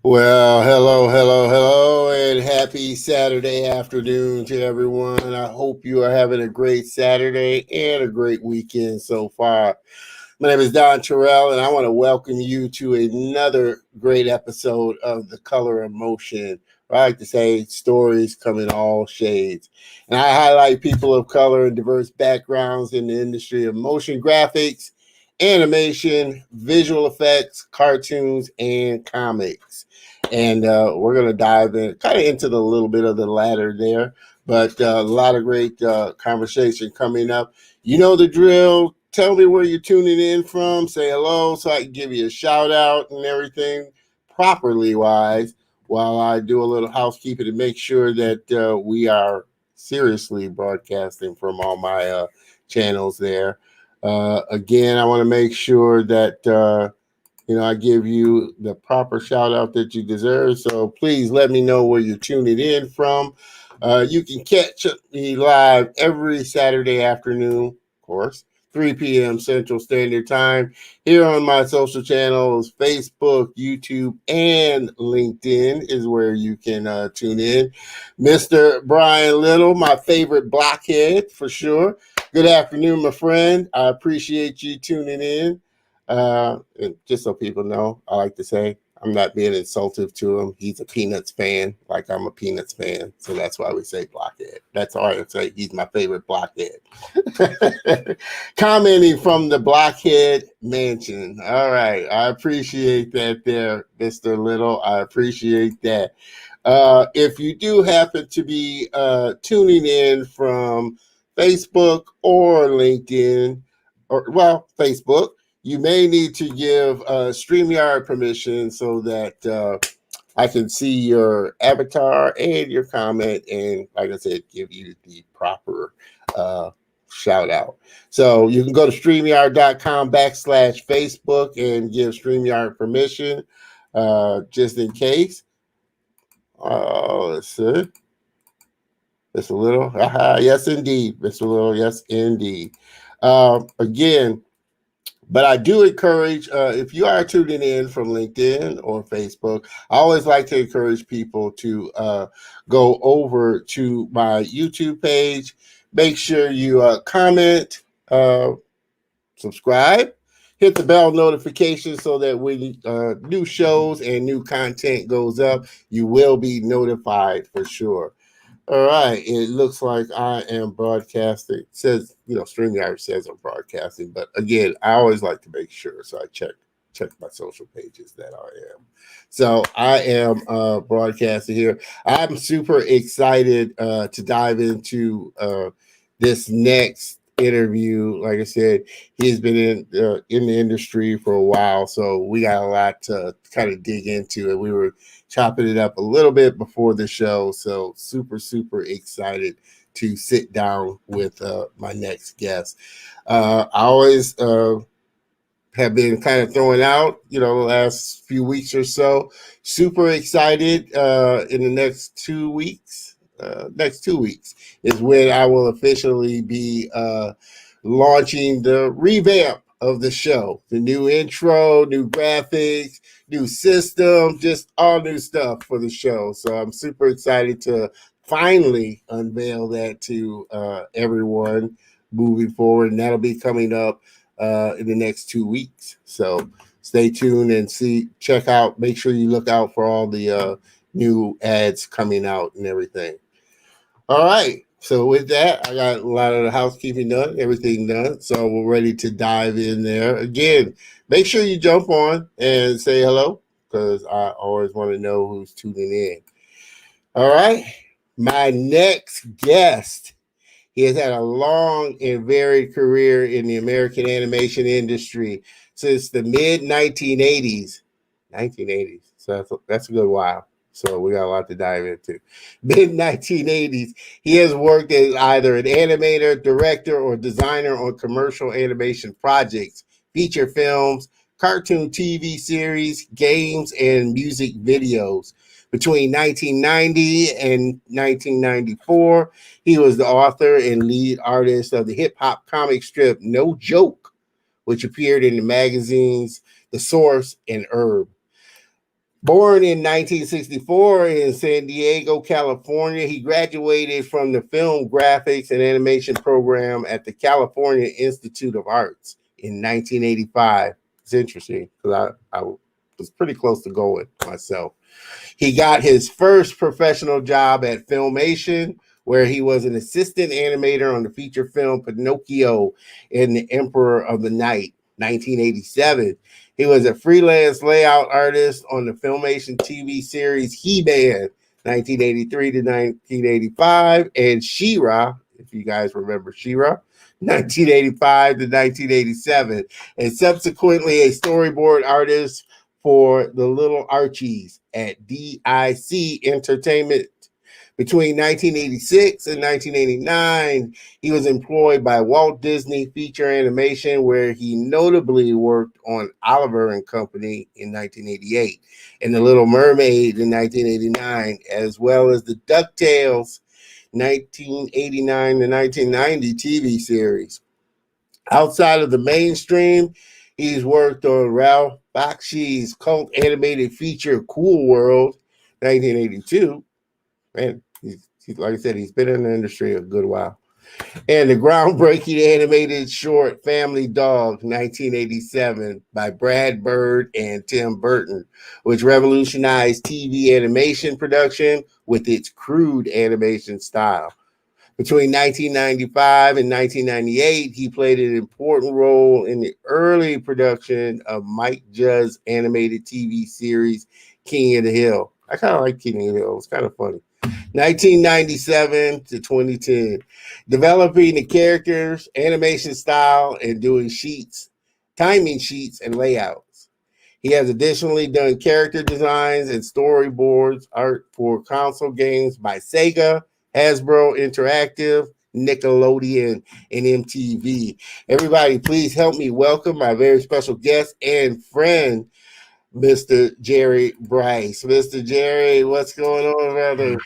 Well, hello, and happy Saturday afternoon to everyone. I hope you are having a great Saturday and a great weekend so far. My name is Don Terrell, and I want to welcome you to another great episode of The Color of Motion. I like to say stories come in all shades. And I highlight people of color and diverse backgrounds in the industry of motion graphics, animation, visual effects, cartoons, and comics. And we're going to dive in kind of into the little bit of the latter there, but a lot of great conversation coming up. You know the drill. Tell me where you're tuning in from. Say hello so I can give you a shout out and everything properly wise while I do a little housekeeping to make sure that we are seriously broadcasting from all my channels there. Again, I want to make sure that I give you the proper shout out that you deserve. So please let me know where you're tuning in from. You can catch me live every Saturday afternoon, of course, 3 p.m. Central Standard Time here on my social channels, Facebook, YouTube, and LinkedIn is where you can tune in. Mr. Brian Little, my favorite blockhead for sure. Good afternoon, my friend. I appreciate you tuning in. And just so people know, I like to say I'm not being insultive to him. He's a Peanuts fan, like I'm a Peanuts fan. So that's why we say blockhead. That's all I would say. He's my favorite blockhead. Commenting from the Blockhead Mansion. All right. I appreciate that there, Mr. Little. I appreciate that. If you do happen to be tuning in from Facebook or LinkedIn, Facebook, you may need to give StreamYard permission so that I can see your avatar and your comment, and like I said, give you the proper shout out. So you can go to StreamYard.com/Facebook and give StreamYard permission just in case. Let's see. Mr. Little. Yes, indeed. Mr. Little. Yes, indeed. Again, but I do encourage, if you are tuning in from LinkedIn or Facebook, I always like to encourage people to go over to my YouTube page. Make sure you comment, subscribe, hit the bell notification so that when new shows and new content goes up, you will be notified for sure. All right. It looks like I am broadcasting. It says, StreamYard says I'm broadcasting, but again, I always like to make sure. So I check my social pages that I am. So I am broadcasting here. I'm super excited to dive into this next interview. Like I said, he's been in the industry for a while, so we got a lot to kind of dig into, and we were chopping it up a little bit before the show. So super excited to sit down with my next guest. I always have been kind of throwing out, the last few weeks or so. Super excited in the next 2 weeks. Next 2 weeks is when I will officially be launching the revamp of the show. The new intro, new graphics, new system, just all new stuff for the show. So I'm super excited to finally unveil that to everyone moving forward. And that'll be coming up in the next 2 weeks. So stay tuned and check out, make sure you look out for all the new ads coming out and everything. All right. So with that, I got a lot of the housekeeping done, everything done. So we're ready to dive in there. Again, make sure you jump on and say hello because I always want to know who's tuning in. All right. My next guest, he has had a long and varied career in the American animation industry since the mid 1980s. 1980s. So that's a good while. So we got a lot to dive into. Mid 1980s, he has worked as either an animator, director, or designer on commercial animation projects, feature films, cartoon TV series, games, and music videos. Between 1990 and 1994, he was the author and lead artist of the hip hop comic strip No Joke, which appeared in the magazines The Source and Urb. Born in 1964 in San Diego, California, he graduated from the Film Graphics and Animation program at the California Institute of Arts in 1985. It's interesting because I was pretty close to going myself. He got his first professional job at Filmation, where he was an assistant animator on the feature film Pinocchio and the Emperor of the Night, 1987. He was a freelance layout artist on the Filmation TV series He-Man, 1983 to 1985, and She-Ra, if you guys remember She-Ra, 1985 to 1987, and subsequently a storyboard artist for the Little Archies at DIC Entertainment. Between 1986 and 1989, he was employed by Walt Disney Feature Animation, where he notably worked on Oliver and Company in 1988 and The Little Mermaid in 1989, as well as the DuckTales 1989 to 1990 TV series. Outside of the mainstream, he's worked on Ralph Bakshi's cult animated feature Cool World, 1982. Man, he's like I said, he's been in the industry a good while. And the groundbreaking animated short Family Dog, 1987, by Brad Bird and Tim Burton, which revolutionized TV animation production with its crude animation style. Between 1995 and 1998, he played an important role in the early production of Mike Judd's animated TV series, King of the Hill. I kind of like King of the Hill. It's kind of funny. 1997 to 2010, developing the characters, animation style, and doing timing sheets, and layouts. He has additionally done character designs and storyboards art for console games by Sega, Hasbro Interactive, Nickelodeon, and MTV. Everybody, please help me welcome my very special guest and friend, Mr. Jerry Brice. Mr. Jerry, what's going on, brother?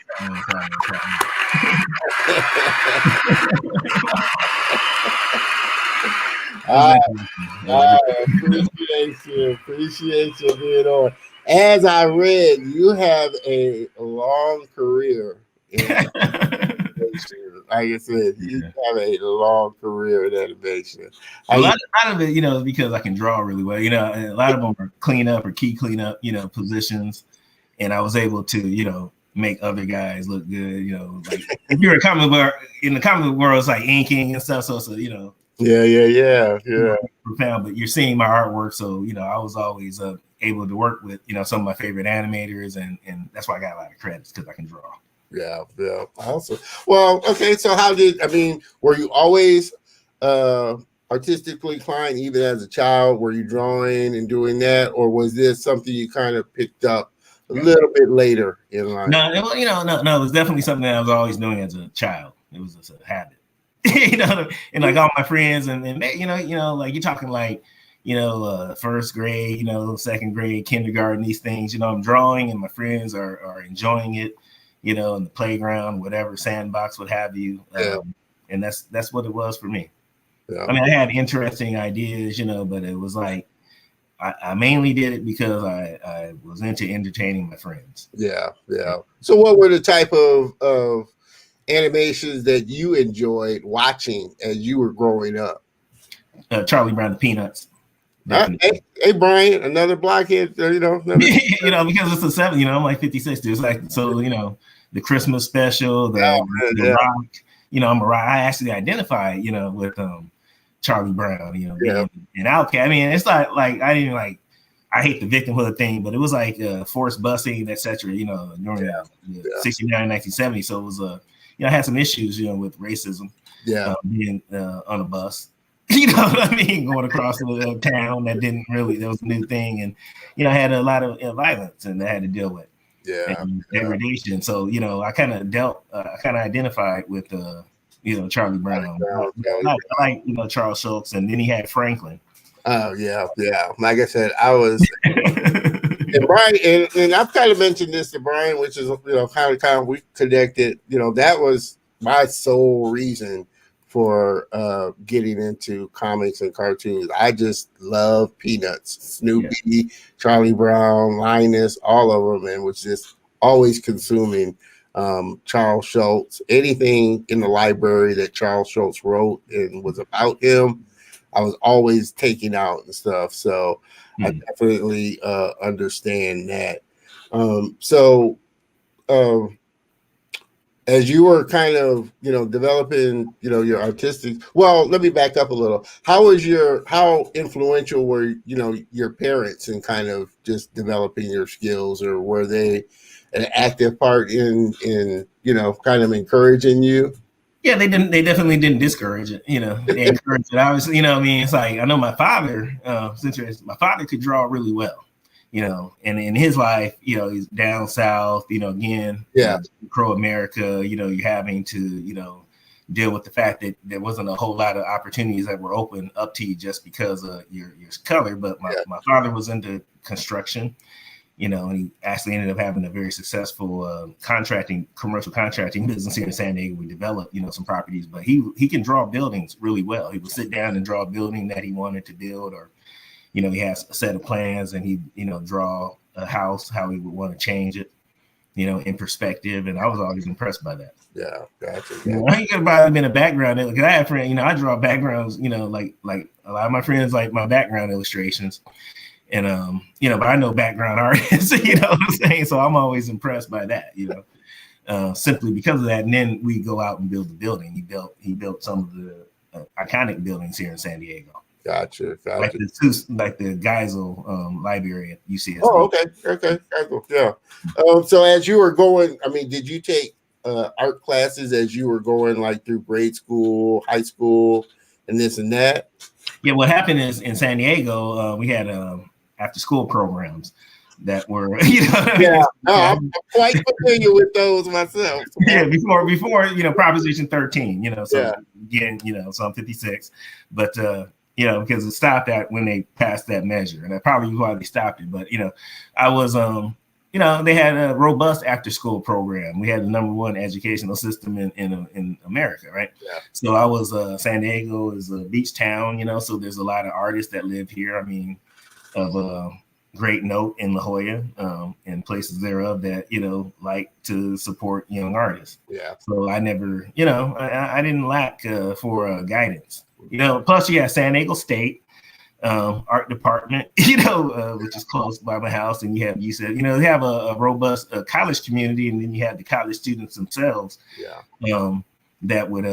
I appreciate you being on. As I read, you have a long career in animation. Like I said, you have a long career in animation. A lot of it, is because I can draw really well. And a lot of them are cleanup or key cleanup, positions. And I was able to, make other guys look good. Like if you're a comic book in the comic world, it's like inking and stuff. So Yeah. Profound, but you're seeing my artwork, so I was always able to work with some of my favorite animators, and that's why I got a lot of credits because I can draw. Yeah, awesome. Well, okay, so were you always artistically inclined even as a child? Were you drawing and doing that, or was this something you kind of picked up a little bit later in life? No, it was definitely something that I was always doing as a child. It was just a habit. And like all my friends and like you're talking like first grade, second grade, kindergarten, these things, I'm drawing and my friends are enjoying it, in the playground, whatever, sandbox, what have you. And that's what it was for me. I had interesting ideas, but it was like I mainly did it because I was into entertaining my friends. Yeah. So what were the type of animations that you enjoyed watching as you were growing up? Charlie Brown the Peanuts. Hey, Brian, another blockhead. Because it's the 70s. I'm like 56. It's like the Christmas special, the rock. I'm a rock. I actually identify, with Charlie Brown. Being an outcast. It's not like I didn't like. I hate the victimhood thing, but it was like forced busing, etc. During 69, 1970. So it was I had some issues, with racism. Being on a bus, going across the town that was a new thing, and I had a lot of violence, and I had to deal with degradation. So I kind of identified with Charlie Brown. I like Charles Schultz, and then he had Franklin. Oh yeah. Like I said, I was. And Brian, and I've kind of mentioned this to Brian, which is kind of we connected. That was my sole reason for getting into comics and cartoons. I just love Peanuts, Snoopy, Charlie Brown, Linus, all of them, and was just always consuming Charles Schulz. Anything in the library that Charles Schulz wrote and was about him, I was always taking out and stuff. So I definitely understand that. As you were kind of, developing, your artistic, well, let me back up a little. How influential were, your parents in kind of just developing your skills, or were they an active part in, kind of encouraging you? Yeah, they definitely didn't discourage it. They encouraged it. Obviously, what I mean, it's like, I know my father, my father could draw really well. And in his life, he's down south, again, Crow America, you're having to, deal with the fact that there wasn't a whole lot of opportunities that were open up to you just because of your color. But my father was into construction, and he actually ended up having a very successful commercial contracting business here in San Diego. We developed, some properties, but he can draw buildings really well. He would sit down and draw a building that he wanted to build, or he has a set of plans, and he, draw a house, how he would want to change it, in perspective. And I was always impressed by that. Yeah, gotcha. I ain't gonna been a background, because I have friends, I draw backgrounds, like a lot of my friends like my background illustrations. And but I know background artists, you know what I'm saying? So I'm always impressed by that, simply because of that. And then we go out and build the building. He built some of the iconic buildings here in San Diego. Gotcha. Like the Geisel library at UCSD. Oh, okay. Yeah. So as you were going, I mean, did you take art classes as you were going, like through grade school, high school, and this and that? Yeah. What happened is in San Diego, we had after school programs that were, I'm quite familiar with those myself. Yeah, before Proposition 13, so again, so I'm 56, but because it stopped at when they passed that measure, and that probably why they stopped it. But I was they had a robust after school program. We had the #1 educational system in America, right? Yeah. So I was San Diego is a beach town, so there's a lot of artists that live here. I mean, of great note in La Jolla and places thereof that like to support young artists. Yeah. So I never, I didn't lack for guidance. Plus you have San Diego State art department, which is close by my house, and you said they have a robust college community, and then you have the college students themselves. Yeah. That would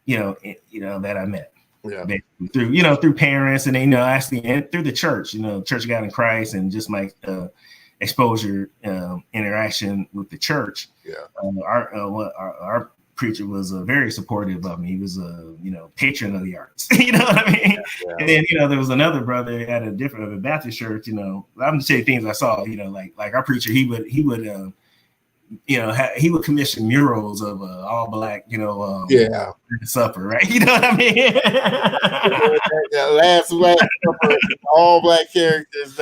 that I met. Yeah. Through parents, and actually and through the church, Church of God in Christ, and just my exposure interaction with the church. Yeah. Our preacher was very supportive of me. He was a patron of the arts. You know what I mean? Yeah. And then there was another brother at a different Baptist church. I'm just saying things I saw. Like our preacher, he would he would commission murals of all black, supper, right? You know what I mean? That last black supper, all black characters.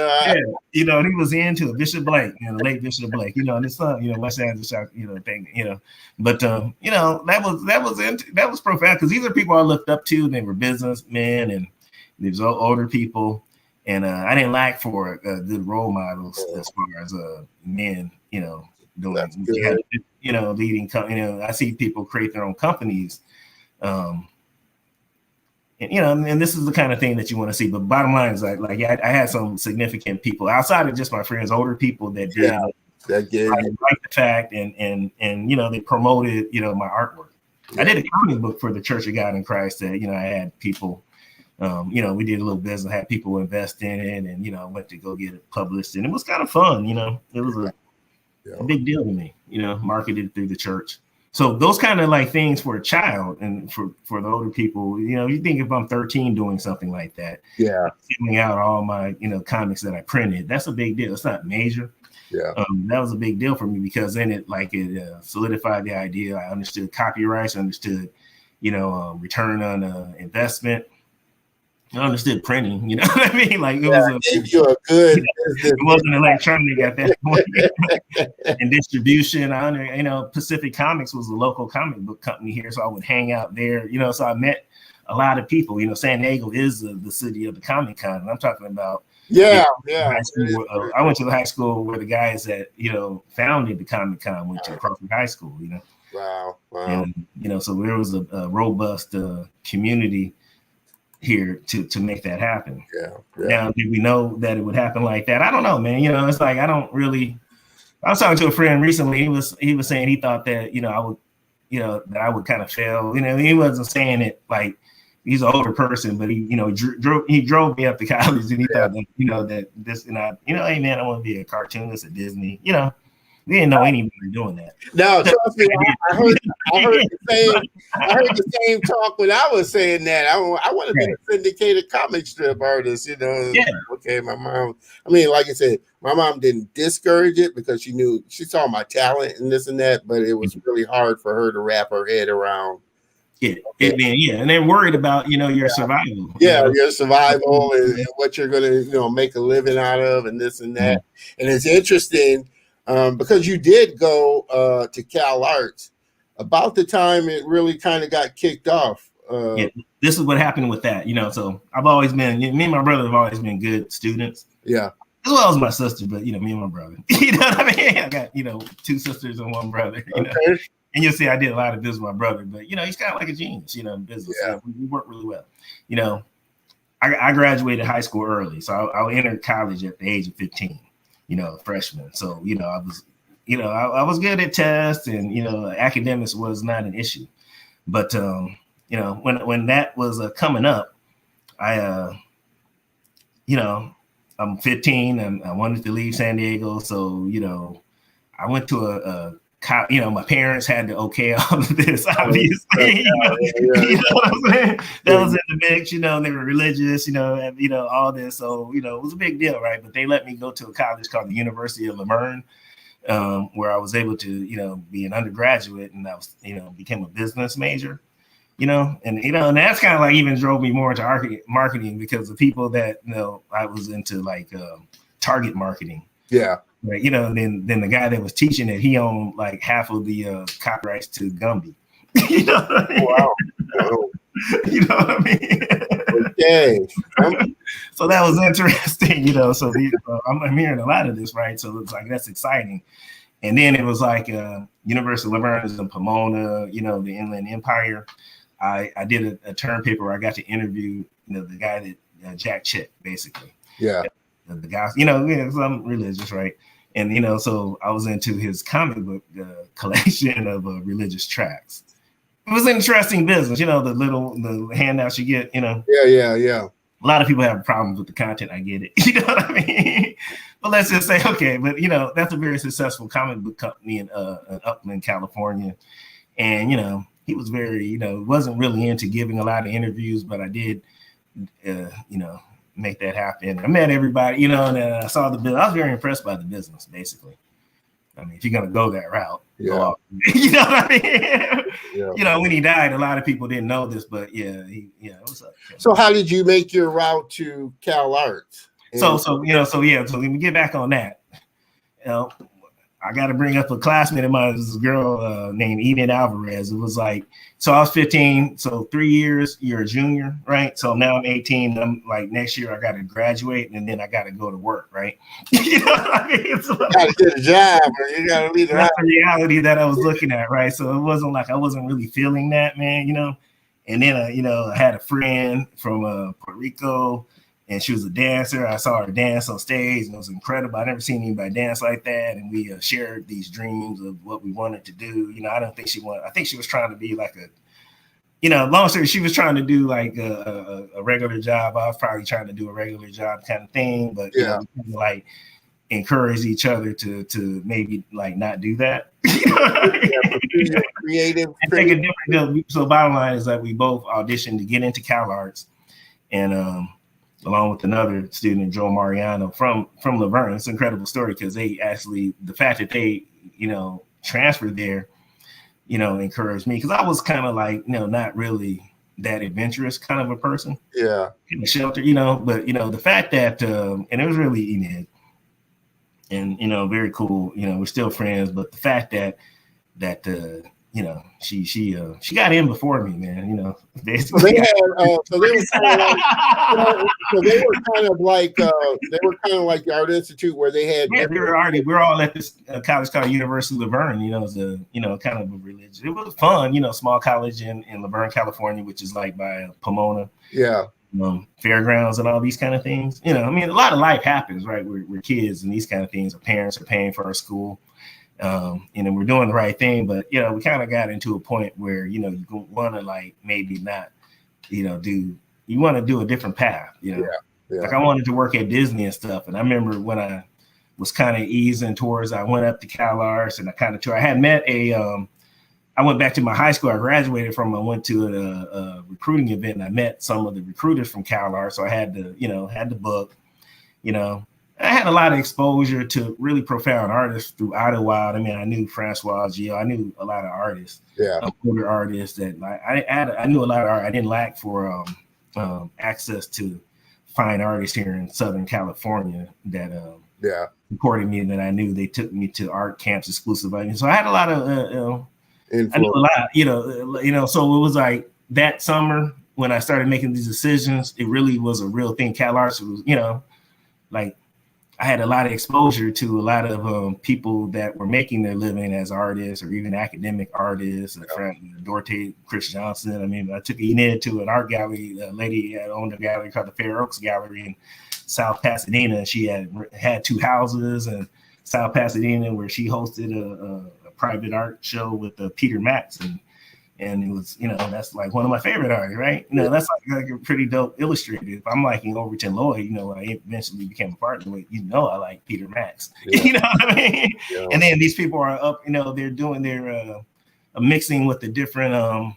He was into Bishop Blake, the late Bishop Blake, and his son, West Angeles, thing, but that was profound, because these are people I looked up to, and they were businessmen, and these older people, and I didn't lack for good role models as far as men, doing, leading, I see people create their own companies, and this is the kind of thing that you want to see. But bottom line is I had some significant people outside of just my friends, older people that did like the fact, and they promoted my artwork. Yeah. I did a comic book for the Church of God in Christ that I had people. We did a little business, had people invest in it, and went to go get it published, and it was kind of fun. It was a big deal to me, marketed through the church. So those kind of like things for a child, and for the older people, you think if I'm 13 doing something like that, sending out all my, comics that I printed, that's a big deal. It's not major. Yeah. That was a big deal for me, because then it solidified the idea. I understood copyrights, understood, return on investment. I understood printing, you know what I mean? Like gave you a good it wasn't electronic at that point. And distribution, Pacific Comics was a local comic book company here, so I would hang out there, so I met a lot of people. San Diego is the city of the Comic Con, and I'm talking about high school. I went to the high school where the guys that founded the Comic Con went to Crawford High School. Wow. And so there was a robust community here to make that happen. Now, did we know that it would happen like that? I don't know, man. It's like I was talking to a friend recently. He was saying he thought that I would that I would kind of fail. He wasn't saying it like he's an older person, but he drove me up to college, and he thought that that this and I hey man, I want to be a cartoonist at Disney. We didn't know anybody doing that. No, trust me, I heard the same talk when I was saying that. I want to be a syndicated comic strip artist, Okay, my mom, like I said, my mom didn't discourage it because she saw my talent and this and that, but it was really hard for her to wrap her head around. And they're worried about your survival. Your survival and what you're gonna make a living out of and this and that. And it's interesting. Because you did go to Cal Arts about the time it really kind of got kicked off. This is what happened with that, So I've always been, me and my brother have always been good students. Yeah. As well as my sister, but me and my brother. You know what I mean? I got, 2 sisters and 1 brother. And you'll see I did a lot of business with my brother, but he's kind of like a genius, in business. Yeah. We work really well. I graduated high school early, so I entered college at the age of 15. Freshman. So, I was, I was good at tests and, academics was not an issue. But, when that was coming up, I'm 15 and I wanted to leave San Diego. So, I went to my parents had to okay all of this, obviously. You know what I'm saying? That was in the mix, they were religious, and, all this. So, it was a big deal, right? But they let me go to a college called the University of Laverne, where I was able to, be an undergraduate, and I was, became a business major, and that's kind of like even drove me more into marketing because the people that, I was into like target marketing. Yeah. Right, then the guy that was teaching it, he owned like half of the copyrights to Gumby. Wow. You know what I mean? Okay. So that was interesting, So I'm hearing a lot of this, right? So it's like that's exciting. And then it was like University of Laverne is in Pomona, the Inland Empire. I did a term paper where I got to interview, the guy that Jack Chick, basically. Yeah. The guys, because I'm religious, right? And so I was into his comic book collection of religious tracts. It was an interesting business, the handouts you get, Yeah. A lot of people have problems with the content. I get it, you know what I mean? But let's just say, okay, but that's a very successful comic book company in Upland, California, and he was very, wasn't really into giving a lot of interviews, but I did, make that happen. I met everybody, and I saw the business. I was very impressed by the business, basically. I mean, if you're gonna go that route, go off. You know what I mean? When he died, a lot of people didn't know this, but what's up? So how did you make your route to Cal Arts? So let me get back on that. I got to bring up a classmate of mine, this girl named Enid Alvarez. It was like, so I was 15, so 3 years, you're a junior, right? So now I'm 18. I'm like, next year I got to graduate and then I got to go to work, right? You know what I mean? So, you got to get a job or you got to leave the house. That's the reality that I was looking at, right? So it wasn't like I wasn't really feeling that, man, And then, I had a friend from Puerto Rico. And she was a dancer. I saw her dance on stage, and it was incredible. I never seen anybody dance like that. And we shared these dreams of what we wanted to do. I don't think I think she was trying to be like long story, she was trying to do like a regular job. I was probably trying to do a regular job kind of thing, but like encourage each other to maybe like not do that. Creative. Take a different. So bottom line is that we both auditioned to get into Cal Arts, and along with another student, Joe Mariano from Laverne. It's an incredible story because they actually, the fact that they, transferred there, encouraged me because I was kind of like, not really that adventurous kind of a person. Yeah. In the shelter, but the fact that and it was really Enid, and very cool. We're still friends, but the fact that she got in before me, man. So they had, so they were kind of like, so they were kind of like the Art Institute, where they had. Yeah, we're all at this college called University of Laverne. It's a kind of a religion. It was fun, small college in Laverne, California, which is like by Pomona. Yeah. Fairgrounds and all these kind of things. A lot of life happens, right? We're kids and these kind of things. Our parents are paying for our school. And we're doing the right thing, but we kind of got into a point where you want to like maybe not you want to do a different path. Like I wanted to work at Disney and stuff, and I remember when I was kind of easing towards, I went up to Cal Arts, and I had met I went back to my high school I graduated from. I went to a recruiting event, and I met some of the recruiters from Cal Arts, so I had the book. I had a lot of exposure to really profound artists through Idlewild. I knew Francois Gilles. I knew a lot of artists, older artists that I knew a lot of art. I didn't lack for access to fine artists here in Southern California that supported me, that I knew. They took me to art camps exclusively. So I had a lot of, I knew a lot, so it was like that summer when I started making these decisions, it really was a real thing. Cal Arts was, like, I had a lot of exposure to a lot of people that were making their living as artists or even academic artists. Dorothy Chris Johnson. I took Enid to an art gallery. A lady had owned a gallery called the Fair Oaks Gallery in South Pasadena. She had two houses in South Pasadena where she hosted a private art show with Peter Max. And it was, that's like one of my favorite artists, right? That's like a pretty dope illustrator. If I'm liking Overton Lloyd, when I eventually became a partner with, I like Peter Max. You know what I mean? Yeah. And then these people are up, they're doing their mixing with the different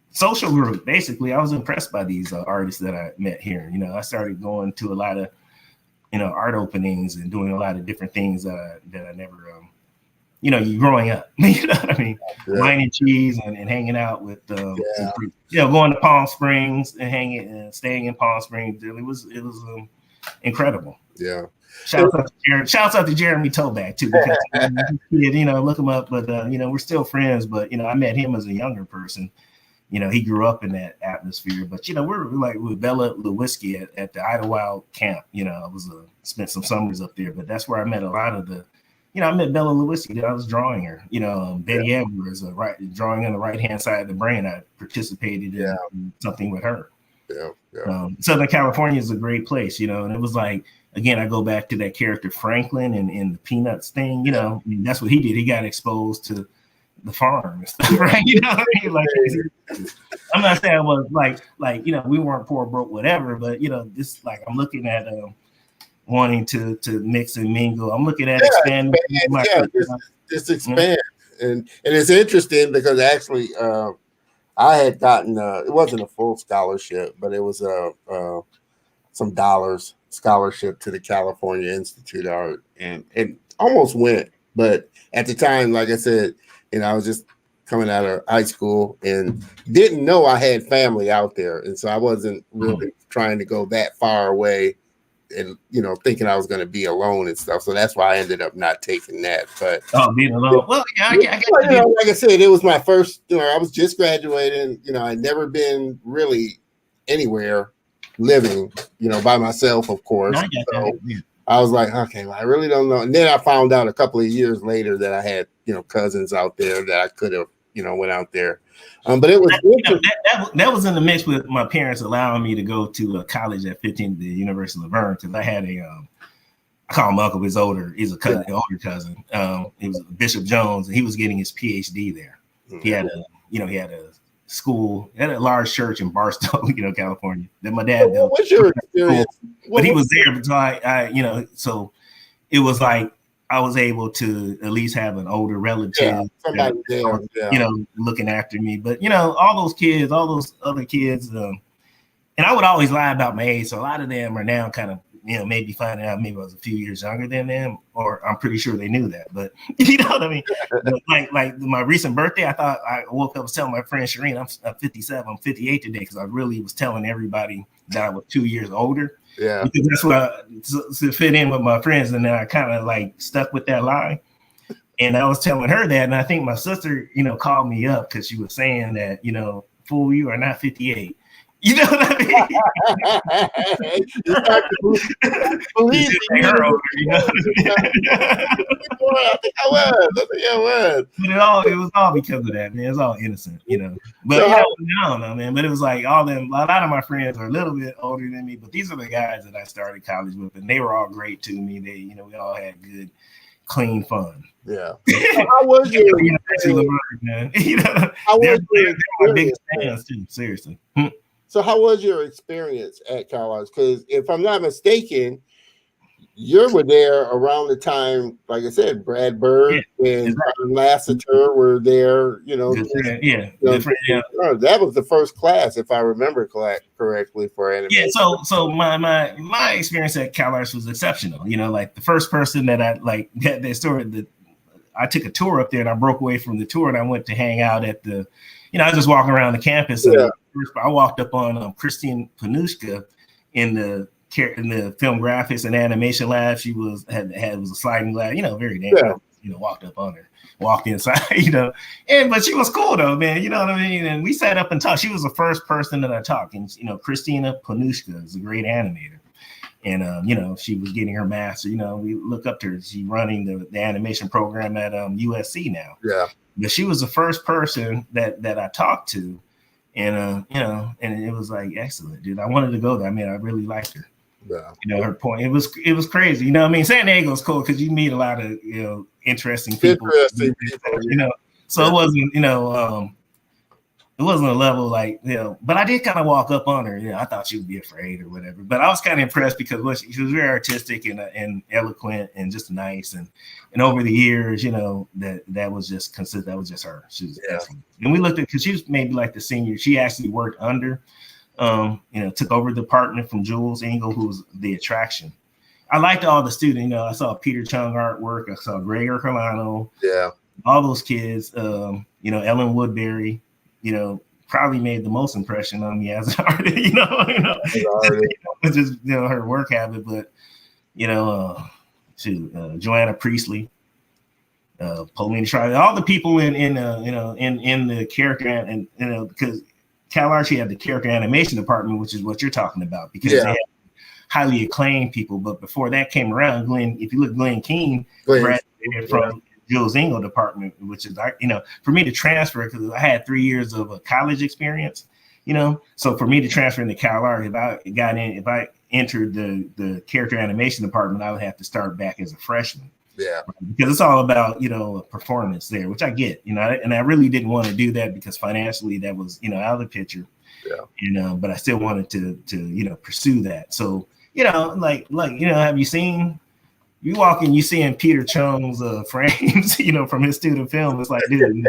social group. Basically, I was impressed by these artists that I met here. I started going to a lot of, art openings and doing a lot of different things that I never you growing up, what I mean? Yeah. Wine and cheese and hanging out with, going to Palm Springs and staying in Palm Springs. It was incredible. Yeah. Shouts out to Jeremy Toback too, because look him up. But we're still friends. But I met him as a younger person. He grew up in that atmosphere. But we're like with Bella Lewinsky at the Idlewild camp. I was spent some summers up there. But that's where I met a lot of the. I met Bella Lewinsky. I was drawing her. Betty Edwards, drawing on the right-hand side of the brain. I participated in something with her. Southern California is a great place, and it was like, again, I go back to that character Franklin and the Peanuts thing. That's what he did. He got exposed to the farm and stuff, right? Like, I'm not saying I was like we weren't poor, broke, whatever, but this, like, I'm looking at wanting to mix and mingle. I'm looking at expanding. Just expand. And it's interesting because actually I had gotten it wasn't a full scholarship, but it was some dollars scholarship to the California Institute of Art, and it almost went. But at the time, like I said, I was just coming out of high school and didn't know I had family out there, and so I wasn't really trying to go that far away. And thinking I was going to be alone and stuff, so that's why I ended up not taking that. But being alone, well, like I said, it was my first. I was just graduating. I'd never been really anywhere living. By myself, of course. I was like, okay, well, I really don't know. And then I found out a couple of years later that I had cousins out there that I could have went out there. But it was that was in the mix with my parents allowing me to go to college at 15, the University of Laverne, because I had I call him uncle. He's older. He's a cousin, older cousin. He was Bishop Jones, and he was getting his PhD there. Mm-hmm. He had a school, had a large church in Barstow, California. That my dad built. What's your experience? But he was there, so I so it was like I was able to at least have an older relative, somebody there, looking after me. But all those other kids, and I would always lie about my age. So a lot of them are now kind of maybe finding out maybe I was a few years younger than them, or I'm pretty sure they knew that. But you know what I mean? But like my recent birthday, I woke up and telling my friend Shireen, I'm 57, I'm 58 today, because I really was telling everybody that I was 2 years older. Yeah, because that's what to fit in with my friends, and then I kind of like stuck with that lie. And I was telling her that, and I think my sister, called me up because she was saying that, fool, you are not 58. You know what I mean? You start to believe her over, I think I was. But it was all because of that, man. It's all innocent, But so I don't know, man. But it was like a lot of my friends are a little bit older than me, but these are the guys that I started college with, and they were all great to me. They, we all had good, clean fun. Yeah. How was your man? They're my biggest fans too. Seriously. So how was your experience at college? Because if I'm not mistaken, you were there around the time, like I said, Brad Bird and Lasseter were there. That was the first class, if I remember correctly, for animation. Yeah. So my experience at Cal Arts was exceptional. Like the first person that I had that story that I took a tour up there, and I broke away from the tour, and I went to hang out at the. I was just walking around the campus. And I walked up on Christine Panushka in the film graphics and animation lab. She was a sliding glass, very damn. Walked up on her, walked inside, but she was cool though, man. You know what I mean? And we sat up and talked. She was the first person that I talked. And Christina Panushka is a great animator. And she was getting her master. We look up to her. She's running the animation program at USC now. Yeah. But she was the first person that I talked to, and and it was like excellent, dude. I wanted to go there. I mean, I really liked her. Yeah. Her point. It was crazy. San Diego's cool because you meet a lot of interesting people. So it wasn't it wasn't a level like, but I did kind of walk up on her. I thought she would be afraid or whatever, but I was kind of impressed because she was very artistic and eloquent and just nice. And over the years, that was just consistent. That was just her. She was excellent. And we looked at, because she was maybe like the senior, she actually worked under, took over the department from Jules Engel, who was the attraction. I liked all the students. I saw Peter Chung artwork. I saw Gregor Herlano. Yeah. All those kids, Ellen Woodbury, probably made the most impression on me as an artist, just her work habit. But Joanna Priestley, Pauline Schreiber, all the people in the character and because Cal Arts had the character animation department, which is what you're talking about, because they had highly acclaimed people. But before that came around, if you look, Glenn Keane graduated from Jules Engel department, which is, for me to transfer, because I had 3 years of college experience, so for me to transfer into Cal Arts, if I entered the character animation department, I would have to start back as a freshman. Yeah. Because it's all about, performance there, which I get, and I really didn't want to do that because financially that was, out of the picture. Yeah. But I still wanted to pursue that. So, have you seen, you walk in, you seeing Peter Chung's frames, from his student film. It's like, dude,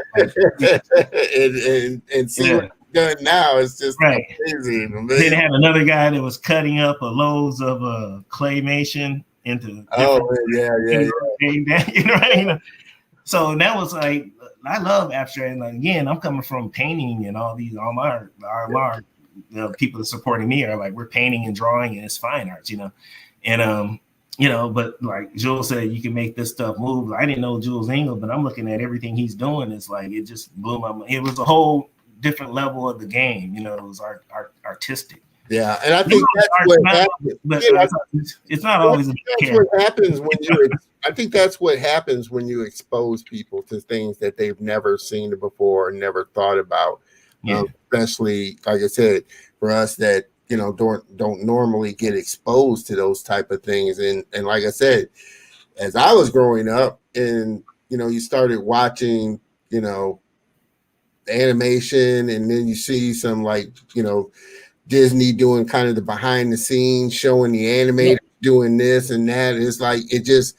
and see what he's done now. It's just amazing. Then they had another guy that was cutting up loads of claymation into. So that was like, I love abstract. And again, I'm coming from painting and all my people that supporting me are like, we're painting and drawing and it's fine arts, and but like Jules said, you can make this stuff move. I didn't know Jules Engel, but I'm looking at everything he's doing. It's like, it just blew my mind. It was a whole different level of the game. It was artistic. Yeah, and I think that's what happens. But it's not always. That's what happens when you. I think that's what happens when you expose people to things that they've never seen before or never thought about. Especially, like I said, for us that don't normally get exposed to those type of things. And like I said, as I was growing up and, you started watching, the animation, and then you see some Disney doing kind of the behind the scenes, showing the animator doing this and that. It's like, it just,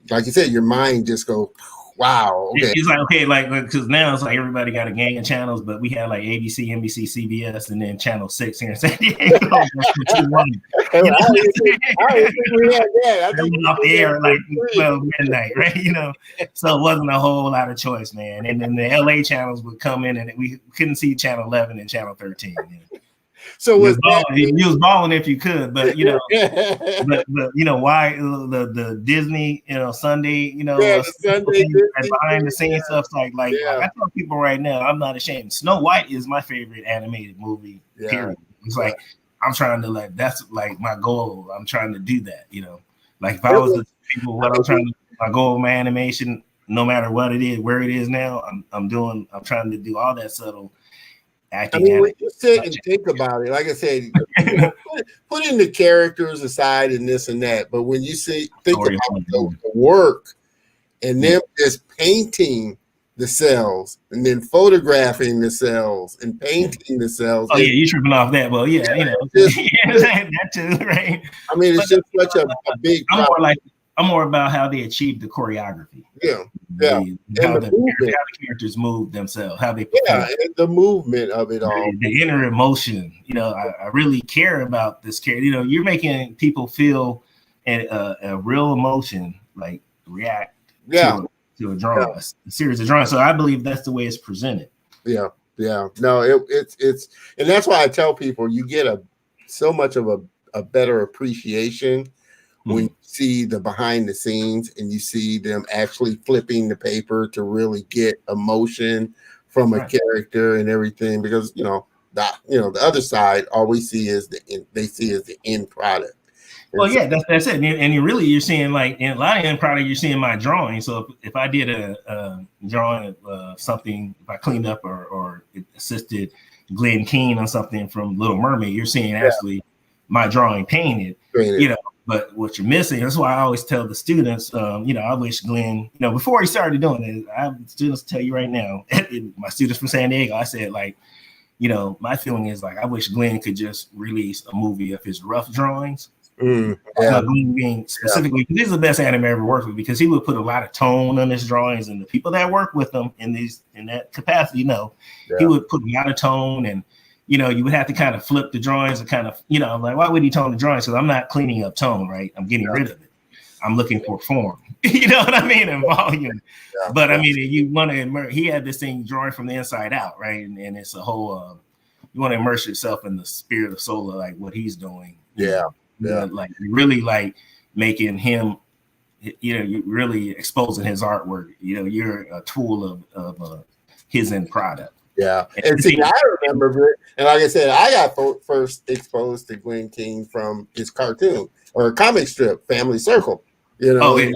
like you said, your mind just goes, Wow. Okay. It's like, okay, like, because now it's like everybody got a gang of channels, but we had like ABC, NBC, CBS, and then Channel 6 here in San Diego. I don't think we had that. I think we off the air at like 12 midnight, right? So it wasn't a whole lot of choice, man. And then the LA channels would come in, and we couldn't see Channel 11 and Channel 13. So you was balling if you could, but but why the Disney Sunday the Sunday behind the scenes stuff like I tell people right now, I'm not ashamed. Snow White is my favorite animated movie. Period. It's like I'm trying to that's like my goal. I'm trying to do that. Like if I was the people, what I'm trying to my goal of my animation, no matter what it is, where it is now, I'm trying to do all that subtle. I mean, when you sit and think about it, like I said, putting the characters aside and this and that, but when you think about the work and them just painting the cells and then photographing the cells and painting the cells. Oh, yeah, you're tripping off that. Well, that too, right? I mean, it's just such a big I'm more about how they achieve the choreography. Yeah. How the characters move themselves, how they and the movement of it all. The inner emotion. I really care about this character. You're making people feel a real emotion, like react to a drawing, a series of drawings. So I believe that's the way it's presented. Yeah. No, it's and that's why I tell people you get so much of a better appreciation when you see the behind the scenes and you see them actually flipping the paper to really get emotion from a character and everything, because the other side, all we see is the end product. Well, yeah, that's it. And you're seeing like in a lot of end product, you're seeing my drawing. So if I did a drawing of something, if I cleaned up or assisted Glenn Keane on something from Little Mermaid, you're seeing actually my drawing painted. But what you're missing, that's why I always tell the students, I wish Glenn, before he started doing it, I have students tell you right now, my students from San Diego, I said, my feeling is I wish Glenn could just release a movie of his rough drawings. Glenn specifically, because he's the best animator I ever worked with, because he would put a lot of tone on his drawings, and the people that work with him in that capacity, he would put a lot of tone, and you would have to kind of flip the drawings and kind of, like, why would he tone the drawings? Because I'm not cleaning up tone, right? I'm getting rid of it. I'm looking for form, you know what I mean? And volume. But I mean, you want to immerse, he had this thing drawing from the inside out, right? And it's a whole, you want to immerse yourself in the spirit of Sola, like what he's doing. Like really like making him, you really exposing his artwork. You're a tool of his end product. Yeah, and see, I remember, and like I said, I got first exposed to Glenn Keane from his cartoon or comic strip, Family Circle. Right. Well, and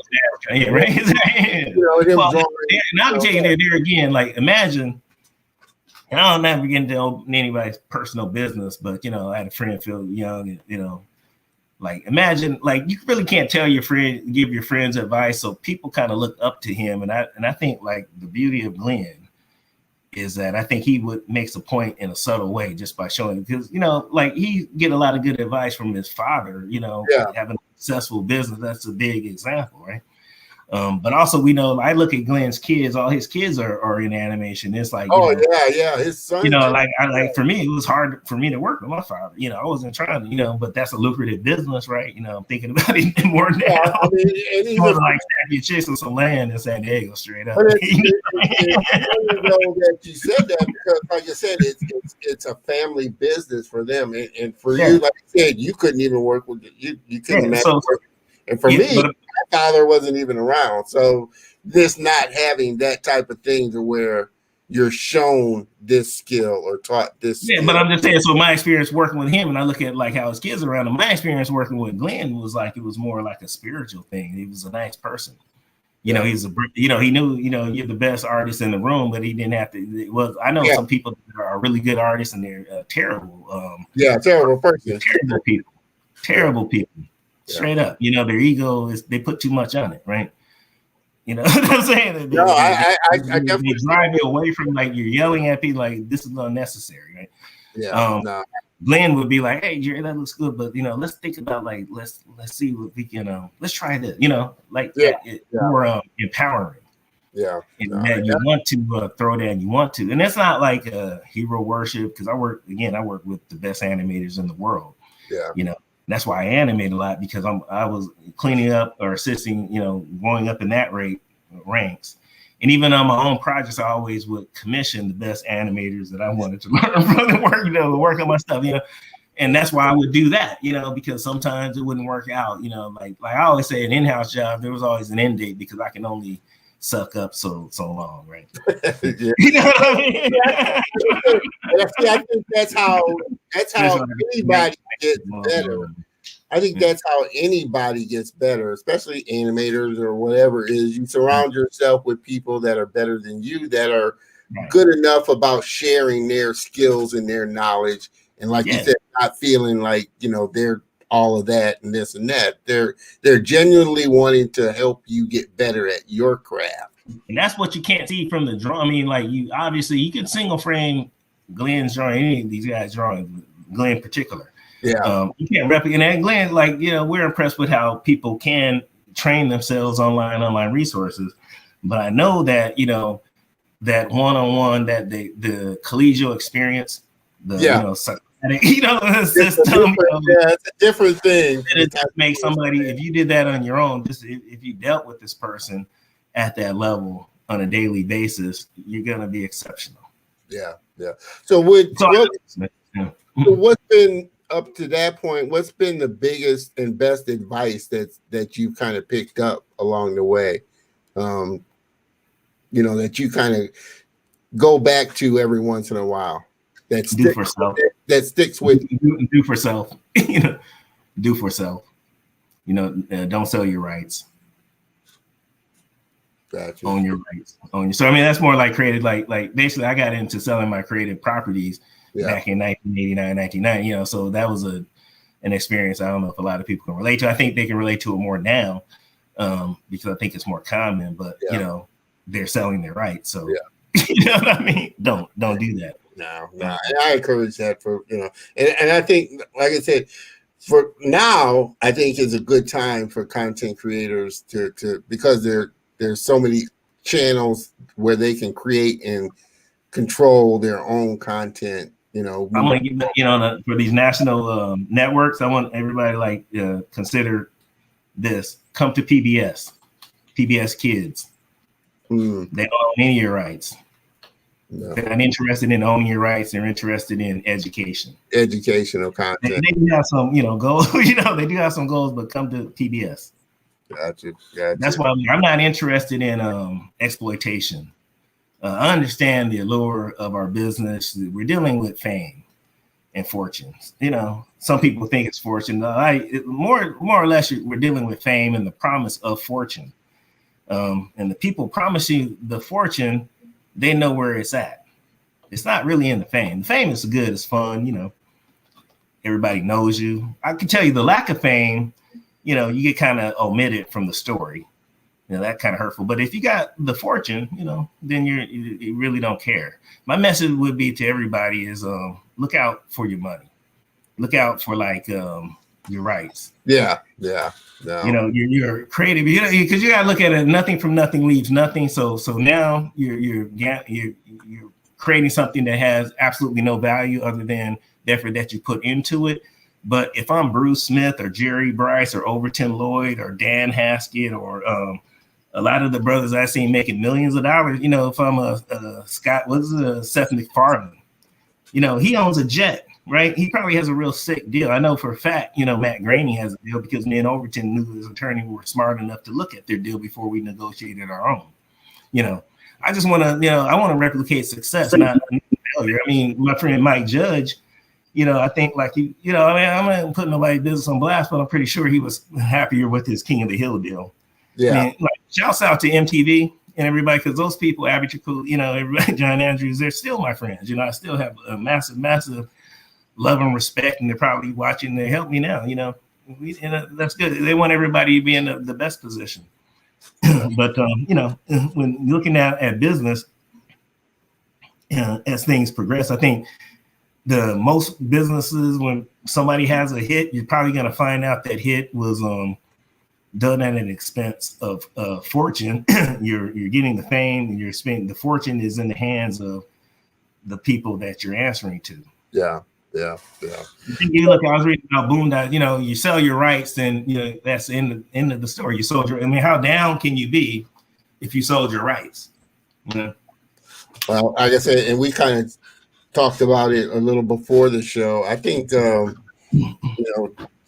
I'm taking it there again. Like, imagine, and I don't ever get into anybody's personal business, but I had a friend Phil Young, and like, imagine, like, you really can't tell your friend, give your friends advice, so people kind of look up to him, and I think like the beauty of Glenn is that I think he makes a point in a subtle way just by showing, because like he get a lot of good advice from his father, having a successful business. That's a big example, right? But also we know, I look at Glenn's kids, all his kids are in animation. It's like, his son, for me, it was hard for me to work with my father. I wasn't trying to, but that's a lucrative business, right? I'm thinking about it more now. I mean, and even like you chasing some land in San Diego, straight up. That you said that, because like I said, it's a family business for them, and for you, like I said, you couldn't even work with you couldn't imagine working. And for me, my father wasn't even around. So this not having that type of thing to where you're shown this skill or taught this skill. But I'm just saying, so my experience working with him, and I look at like how his kids are around him, my experience working with Glenn was like, it was more like a spiritual thing. He was a nice person. He's he knew, you're the best artist in the room, but he didn't have to. I know some people that are really good artists and they're terrible. Terrible person. Terrible people. Straight up, their ego is, they put too much on it, right? You know what I'm saying? I definitely drive you away from, like, you're yelling at people like this is unnecessary, right? Yeah. Glenn would be like, "Hey, Jerry, that looks good, but let's think about, like, let's see what we can let's try this." More empowering. Yeah. And that you want to throw that, you want to. And it's not like hero worship, because I work with the best animators in the world. Yeah. You know, that's why I animate a lot, because I was cleaning up or assisting, you know, going up in that ranks. And even on my own projects, I always would commission the best animators that I wanted to learn from the work, you know, to work on my stuff, you know. And that's why I would do that, you know, because sometimes it wouldn't work out, you know, like I always say, an in-house job, there was always an end date, because I can only suck up so long, right? Yeah. You know what I mean? I think that's how anybody gets better. I think that's how anybody gets better, especially animators or whatever it is. You surround yourself with people that are better than you, that are good enough about sharing their skills and their knowledge. And like you said, not feeling like, you know, they're all of that and this and that. They're genuinely wanting to help you get better at your craft. And that's what you can't see from the drawing. I mean, like, you can single frame Glenn's drawing, any of these guys drawing, Glenn in particular. Yeah. You can't replicate that. Glenn, like, you know, we're impressed with how people can train themselves online resources. But I know that, you know, that one-on-one, that the collegial experience, you know, the system, it's a different thing. It makes somebody, if you did that on your own, just if you dealt with this person at that level on a daily basis, you're gonna be exceptional. Yeah. So what's been up to that point? What's been the biggest and best advice that you kind of picked up along the way? You know, that you kind of go back to every once in a while. That sticks with do for self. You know, do for self. You know, don't sell your rights. Gotcha. Own your rights. So I mean, that's more like creative. Like basically, I got into selling my creative properties back in 1989, 1990. You know, so that was an experience I don't know if a lot of people can relate to. I think they can relate to it more now, because I think it's more common. But you know, they're selling their rights. So you know what I mean? Don't do that. No. And I encourage that for, you know, and I think, like I said, for now, I think is a good time for content creators to because there's so many channels where they can create and control their own content. You know, I'm gonna give, you know, for these national networks, I want everybody to consider this. Come to PBS Kids. They don't own any of your rights. No. They're not interested in owning your rights. They're interested in educational content. They do have some, you know, goals. You know, they do have some goals, but come to PBS. Gotcha. That's why I'm not interested in exploitation. I understand the allure of our business. We're dealing with fame and fortunes. You know, some people think it's fortune. More or less, we're dealing with fame and the promise of fortune. And the people promise you the fortune, they know where it's at. It's not really in the fame. The fame is good, it's fun, you know. Everybody knows you. I can tell you the lack of fame, you know, you get kind of omitted from the story. You know, that kind of hurtful. But if you got the fortune, you know, then you really don't care. My message would be to everybody is look out for your money. Look out for your rights. Yeah. No. You know, you're creative, you know, because you gotta look at it. Nothing from nothing leaves nothing. So now you're creating something that has absolutely no value other than the effort that you put into it. But if I'm Bruce Smith or Jerry Brice or Overton Lloyd or Dan Haskett or a lot of the brothers I seen making millions of dollars, you know, if I'm Seth MacFarlane, you know, he owns a jet. Right, he probably has a real sick deal. I know for a fact, you know, Matt Graney has a deal because me and Overton knew his attorney were smart enough to look at their deal before we negotiated our own. You know, I just want to, you know, I want to replicate success, not failure. I mean, my friend Mike Judge, you know, I think you know, I mean, I'm not putting nobody's business on blast, but I'm pretty sure he was happier with his King of the Hill deal. Yeah. I mean, shouts out to MTV and everybody, because those people, Average, you know, everybody, John Andrews, they're still my friends. You know, I still have a massive love and respect, and they're probably watching. They help me now, you know. That's good. They want everybody to be in the best position. But you know, when looking at business, as things progress, I think the most businesses, when somebody has a hit, you're probably going to find out that hit was done at an expense of fortune. You're getting the fame, and you're spending the fortune is in the hands of the people that you're answering to. Yeah. You look, I was reading about Boondock, you sell your rights, then that's the end of the story. You sold your, how down can you be if you sold your rights? Well, like I said, and we kind of talked about it a little before the show. I think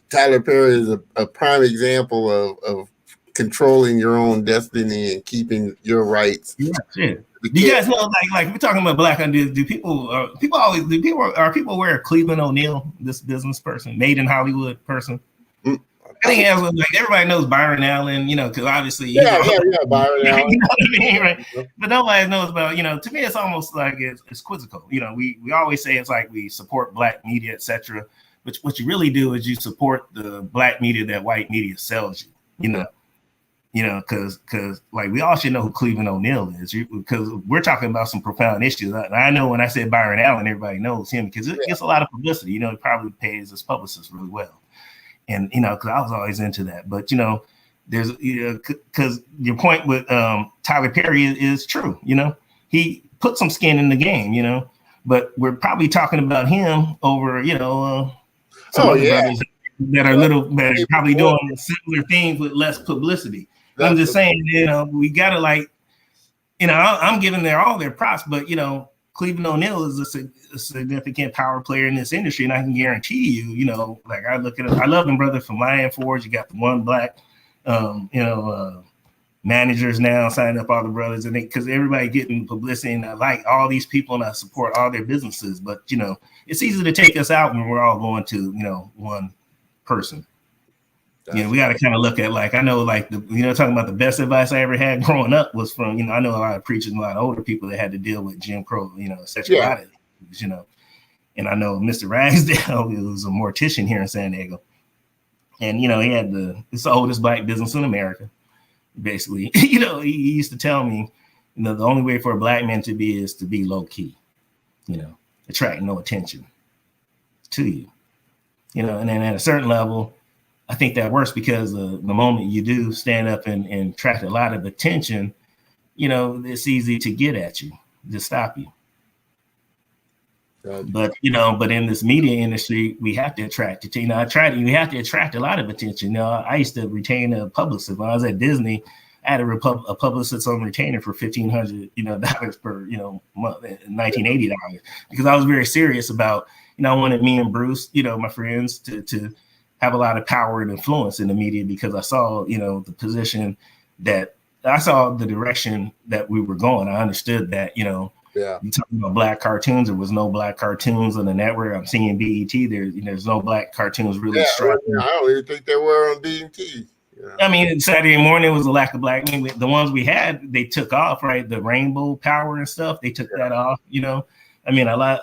Tyler Perry is a prime example of controlling your own destiny and keeping your rights. Yeah, shit. Do you guys know, like we're talking about black? Do people wear Cleveland O'Neill, this business person, made in Hollywood person? I think everybody knows Byron Allen, because obviously, Byron Allen. You know what I mean, right? But nobody knows about, to me, it's almost like it's quizzical. We always say it's like we support black media, etc. But what you really do is you support the black media that white media sells you. Because like we all should know who Cleveland O'Neill is, because we're talking about some profound issues. I know when I said Byron Allen, everybody knows him because it gets a lot of publicity. He probably pays his publicist really well, and because I was always into that. But there's because your point with Tyler Perry is true. He put some skin in the game. But we're probably talking about him over some other brothers that are probably doing similar things with less publicity. I'm just saying, we gotta I'm giving all their props, but Cleveland O'Neill is a significant power player in this industry, and I can guarantee you, I look at it, I love them, brother, from Lion Forge. You got the one black, managers now signing up all the brothers, and because everybody getting publicity, and I like all these people, and I support all their businesses, but it's easy to take us out when we're all going to one person. We got to kind of look at I know talking about the best advice I ever had growing up was from I know a lot of preachers, a lot of older people that had to deal with Jim Crow, sexuality, and I know Mr. Ragsdale was a mortician here in San Diego, and he had it's the oldest black business in America, basically. He used to tell me, the only way for a black man to be is to be low key, attract no attention to you, and then at a certain level, I think that works because the moment you do stand up and attract a lot of attention, it's easy to get at you, to stop you. But in this media industry, we have to attract attention. We have to attract a lot of attention. I used to retain a publicist when I was at Disney. I had a publicist on retainer for $1,500 per month, $1,980, because I was very serious about I wanted me and Bruce, my friends, to have a lot of power and influence in the media, because I saw, the position that I saw, the direction that we were going. I understood that, you talking about black cartoons, there was no black cartoons on the network. I'm seeing BET, there's no black cartoons really striking. I don't even think there were on BET. I mean, Saturday morning was a lack of black. The ones we had, they took off, right? The Rainbow Power and stuff, they took that off, I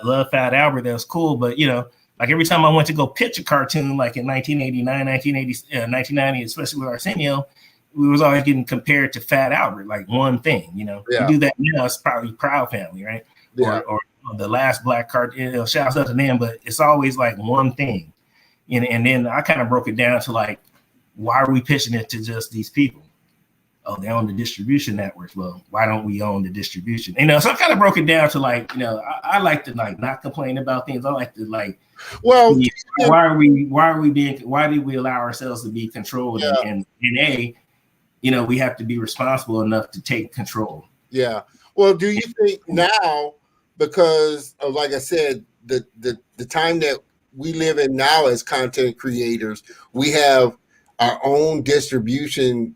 love Fat Albert, that was cool, but like every time I went to go pitch a cartoon, like in 1989, 1990, especially with Arsenio, we was always getting compared to Fat Albert, like one thing, We do that now, it's probably Proud Family, right? Yeah. Or the last black cartoon, shouts out to them, but it's always like one thing. And then I kind of broke it down to why are we pitching it to just these people? Oh, they own the distribution networks. Well, why don't we own the distribution? So I kind of broke it down to I like to not complain about things. I like to why did we allow ourselves to be controlled? Yeah. And we have to be responsible enough to take control. Yeah. Well, do you think now, because of, like I said, the time that we live in now as content creators, we have our own distribution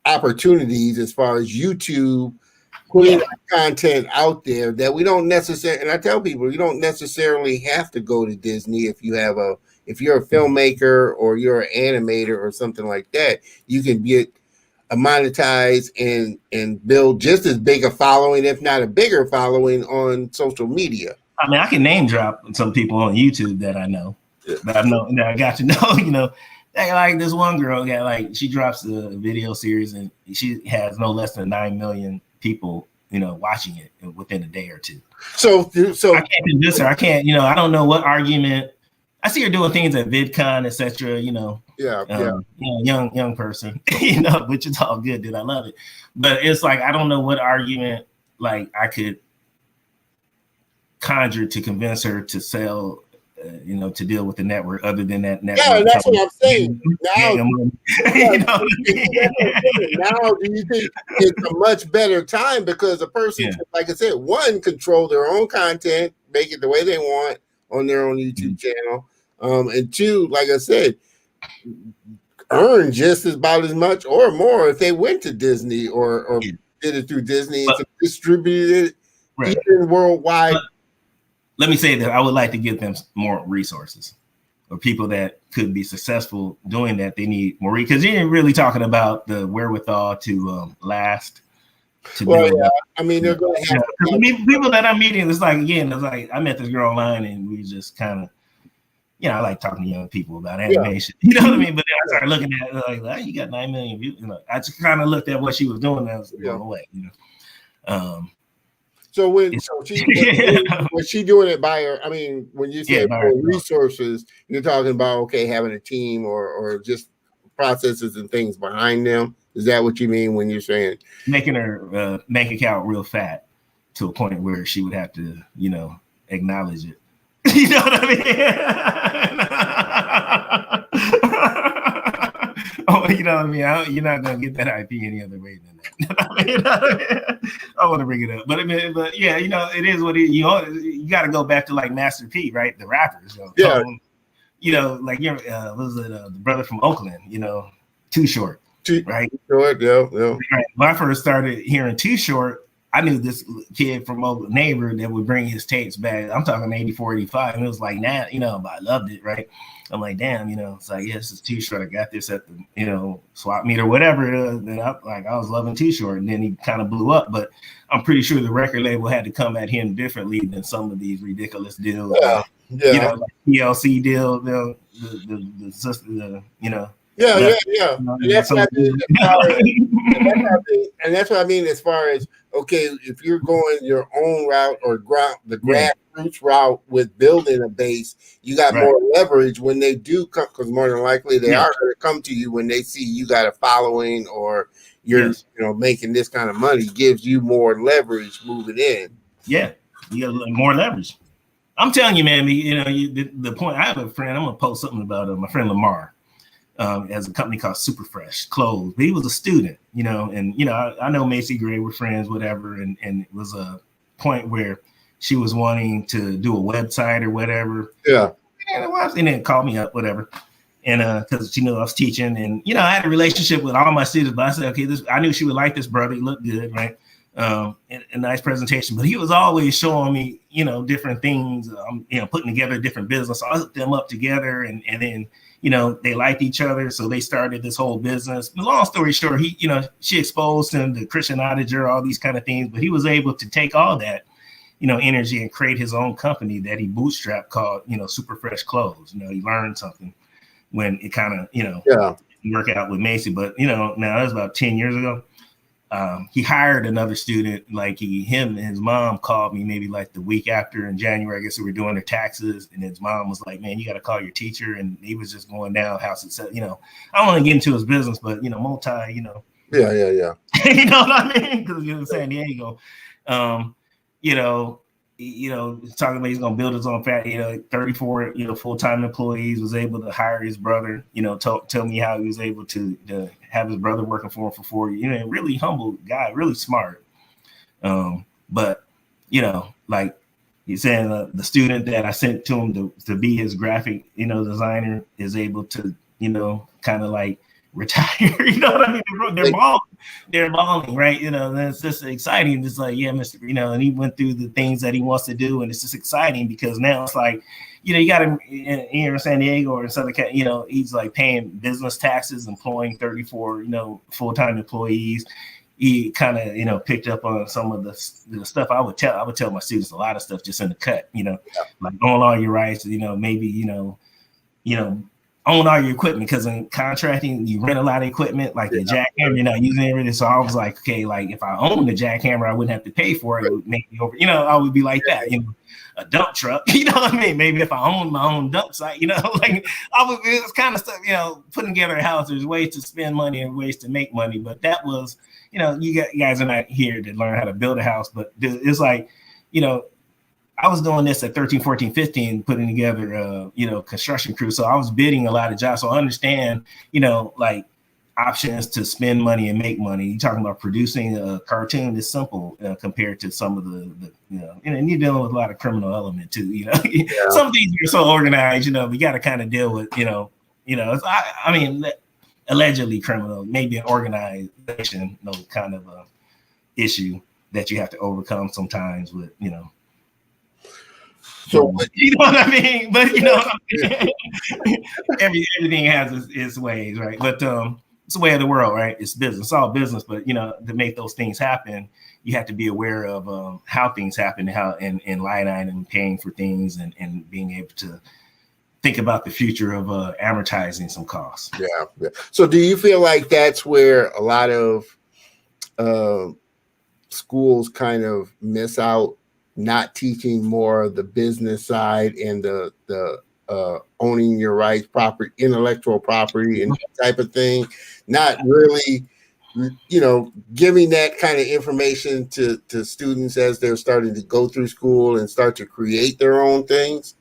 opportunities as far as YouTube putting content out there that we don't necessarily, and I tell people, you don't necessarily have to go to Disney if you're a filmmaker or you're an animator or something like that. You can get a monetize and build just as big a following, if not a bigger following, on social media. I mean, I can name drop some people on YouTube that I know, that I got to know, like this one girl she drops a video series and she has no less than 9 million people, watching it within a day or two. So I can't convince her. I can't, I don't know what argument I see her doing things at VidCon, etc. You know, young person, you know, which is all good. Dude, I love it, but it's like I don't know what argument like I could conjure to convince her to sell. You know, to deal with the network other than that network. Yeah, that's what I'm saying. Now, you know what I mean? Now, do you think it's a much better time because a person, like I said, one, control their own content, make it the way they want on their own YouTube channel, and two, like I said, earn just about as much or more if they went to Disney or did it through Disney and distributed it even worldwide. Let me say that I would like to give them more resources, or people that could be successful doing that. They need more because you ain't really talking about the wherewithal to last. I mean, they're going to have people that I'm meeting. It's like I met this girl online and we just kind of, you know, I like talking to young people about animation. You know what I mean? But then I started looking at it like, you got 9 million views. You know, I just kind of looked at what she was doing and I was blown away. You know. So was she doing it by her? I mean, when you say resources, you're talking about having a team or just processes and things behind them. Is that what you mean when you're saying making her bank account real fat to a point where she would have to, you know, acknowledge it? You know what I mean? Oh, you know what I mean? You're not gonna get that IP any other way than that. I want to bring it up, but yeah, you know, it is what it is. You got to go back to like Master P, right? The rappers, you know, like was it the brother from Oakland? You know, Too Short, right? Short, yeah. Right. When I first started hearing Too Short, I knew this kid from Oakland, neighbor, that would bring his tapes back. I'm talking 84, 85, and it was like, nah, you know, but I loved it, right? I'm like, damn, you know, it's like, this is Too Short. I got this at the, you know, swap meet or whatever it is. And I was loving Too Short, and then he kind of blew up. But I'm pretty sure the record label had to come at him differently than some of these ridiculous deals. You know, like PLC deal, the you know. Yeah. And that's what I mean as far as if you're going your own route or the grassroots route with building a base, you got more leverage when they do come, because more than likely they are going to come to you when they see you got a following or you're you know, making this kind of money. Gives you more leverage moving in. Yeah, you got more leverage. I'm telling you, man. You know, the point. I have a friend. I'm gonna post something about my friend Lamar. As a company called Super Fresh Clothes. But he was a student, you know, and, you know, I know Macy Gray, we're friends, whatever. And it was a point where she was wanting to do a website or whatever. Yeah. And then called me up, whatever. And because she knew I was teaching, and, you know, I had a relationship with all my students, but I said, okay, I knew she would like this brother. He looked good, right? And a nice presentation, but he was always showing me, you know, different things, you know, putting together different business. So I hooked them up together, and then, you know, they liked each other, so they started this whole business. But long story short, he, you know, she exposed him to Christian Auditor, all these kind of things, but he was able to take all that, you know, energy and create his own company that he bootstrapped called, you know, Super Fresh Clothes. You know, he learned something when it kind of, you know, work out with Macy. But, you know, now that was about 10 years ago. He hired another student, like him and his mom called me maybe like the week after in January. I guess we were doing their taxes, and his mom was like, man, you got to call your teacher. And he was just going down how success, you know, I don't want to get into his business, but, you know, multi, you know. Yeah. You know what I mean? Because you're in San Diego, you know, talking about he's going to build his own factory, you know, 34, you know, full-time employees, was able to hire his brother, you know, tell me how he was able to have his brother working for him for 4 years, you know, really humble guy, really smart. But, you know, like he's saying the student that I sent to him to be his graphic, you know, designer is able to, you know, kind of like retire, you know what I mean? They're balling, right? You know, and it's just exciting. It's like, yeah, Mr. You know, and he went through the things that he wants to do, and it's just exciting because now it's like, you know, you got him here in San Diego or in Southern California, you know, he's like paying business taxes, employing 34, you know, full-time employees. He kind of, you know, picked up on some of the stuff I would tell my students a lot of stuff just in the cut, you know, like own all your rights, you know, maybe, you know, own all your equipment, because in contracting you rent a lot of equipment, like the jackhammer, you're not using everything. So I was like, okay, like if I own the jackhammer, I wouldn't have to pay for it. It would make me over, I would be like that, a dump truck, you know what I mean? Maybe if I owned my own dump site, like it was kind of stuff, putting together a house. There's ways to spend money and ways to make money, but that was, you guys are not here to learn how to build a house, but it's like, I was doing this at 13, 14, 15, putting together, construction crew. So I was bidding a lot of jobs. So I understand, like options to spend money and make money. You're talking about producing a cartoon is simple compared to some of the and you're dealing with a lot of criminal element too. Some things are so organized, we got to kind of deal with, I mean, allegedly criminal, maybe an organization, kind of a issue that you have to overcome sometimes with, So you know what I mean? But everything has its ways, right? But it's the way of the world, right? It's business, it's all business. But to make those things happen, you have to be aware of how things happen, and line item paying for things, and being able to think about the future of amortizing some costs. Yeah. So do you feel like that's where a lot of schools kind of miss out? Not teaching more of the business side and the owning your rights, property, intellectual property, and that type of thing. Not really, giving that kind of information to students as they're starting to go through school and start to create their own things.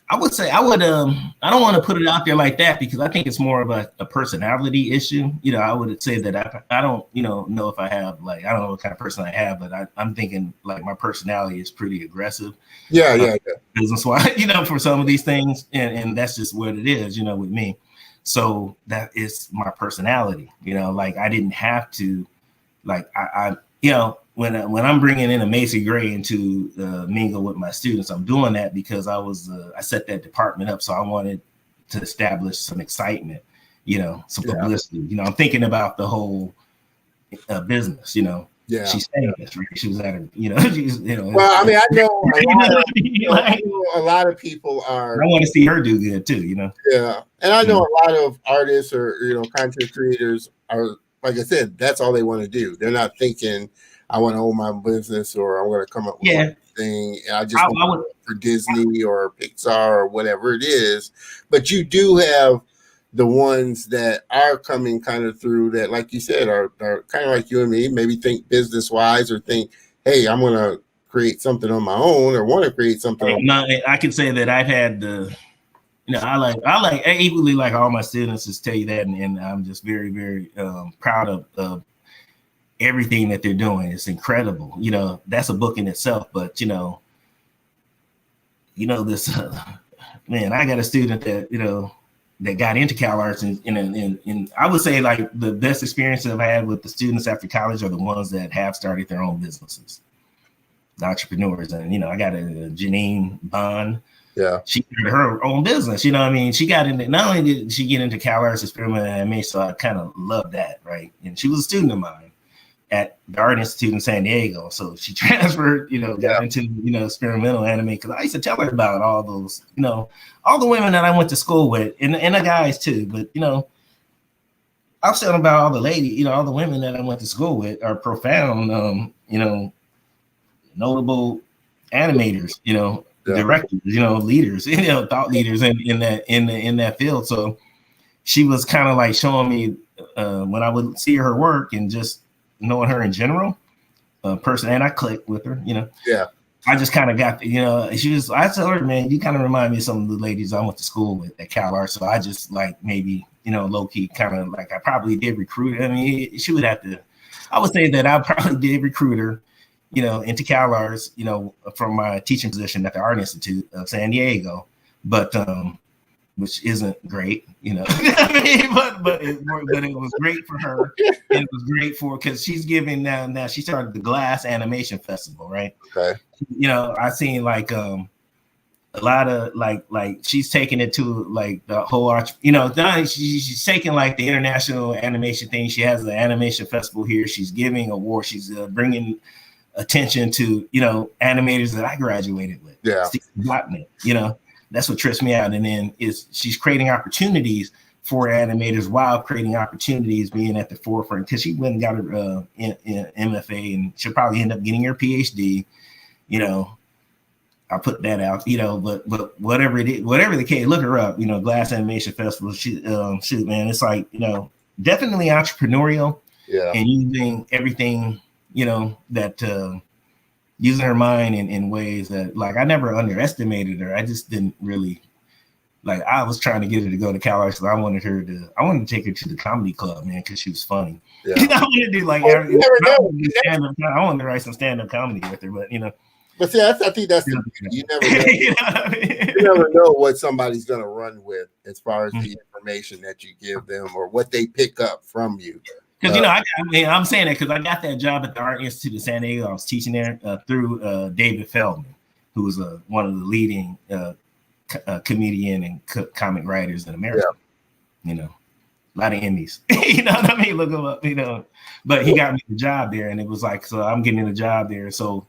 I would say I don't want to put it out there like that, because I think it's more of a personality issue. I would say that I don't, know if I have, like, I don't know what kind of person I have, but I'm thinking like my personality is pretty aggressive. Yeah. Business wise, for some of these things. And that's just what it is, with me. So that is my personality, like I didn't have to, like, I when I'm bringing in a Macy Gray to mingle with my students, I'm doing that because I set that department up. So I wanted to establish some excitement, some publicity. I'm thinking about the whole business. Yeah, she's famous, right? She was at her, she's, Well, I mean, I know a lot of people are. I want to see her do good too, Yeah, and I know a lot of artists or content creators are, like I said, that's all they want to do. They're not thinking, I want to own my business, or I'm going to come up with one thing. I just want to for Disney or Pixar or whatever it is. But you do have the ones that are coming kind of through that, like you said, are kind of like you and me, maybe think business wise, or think, hey, I'm going to create something on my own, or want to create something. I can say that I've had the, I equally like all my students to tell you that, and I'm just very, very proud of everything that they're doing. It's incredible. That's a book in itself, but this man, I got a student that that got into Cal Arts, and I would say like the best experience that I've had with the students after college are the ones that have started their own businesses, the entrepreneurs. And I got a Janine Bond. Yeah, she started her own business. She got into, not only did she get into Cal Arts Experimental Animation, so I kind of loved that, right? And she was a student of mine at the Art Institute in San Diego. So she transferred, got into, experimental anime, because I used to tell her about all those, all the women that I went to school with, and the guys too. But, I was telling about all the ladies, all the women that I went to school with are profound, notable animators, directors, leaders, thought leaders in that field. So she was kind of like showing me when I would see her work and just knowing her in general, person, and I clicked with her, Yeah. I just kind of got, I told her, man, you kind of remind me of some of the ladies I went to school with at Cal Arts. So I just like maybe, low key kind of like I probably did recruit. I mean, she would have to, I would say that I probably did recruit her, into Cal Arts, from my teaching position at the Art Institute of San Diego, but which isn't great, but it was great for her. And it was great because she's giving now she started the Glass Animation Festival, right? Okay. I seen like a lot of like she's taking it to like the whole arch, she's taking like the international animation thing. She has the animation festival here. She's giving awards. She's bringing attention to animators that I graduated with. Yeah. Steve Botnick, that's what trips me out. And then she's creating opportunities for animators while creating opportunities, being at the forefront, because she went and got her MFA, and she'll probably end up getting her PhD. You know, I put that out. You know, but whatever it is, whatever the case, look her up. You know, Glass Animation Festival. Shoot, man, it's like, you know, definitely entrepreneurial. Yeah. And using everything, you know, that using her mind in ways that, like, I never underestimated her. I just didn't really. Like, I was trying to get her to go to Cal Arts, so I wanted to take her to the comedy club, man, because she was funny. Yeah. I wanted to do like, I wanted to write some stand-up comedy with her, but you know. But see, I think that's the beauty. You never know. You know what I mean? You never know what somebody's gonna run with as far as the information that you give them or what they pick up from you. Because you know, I'm saying that because I got that job at the Art Institute of San Diego. I was teaching there through David Feldman, who was one of the leading comedian and comic writers in America. Yeah. You know, a lot of Emmys. You know what I mean? Look him up. You know, but he got me the job there, and it was like, so I'm getting the job there. So,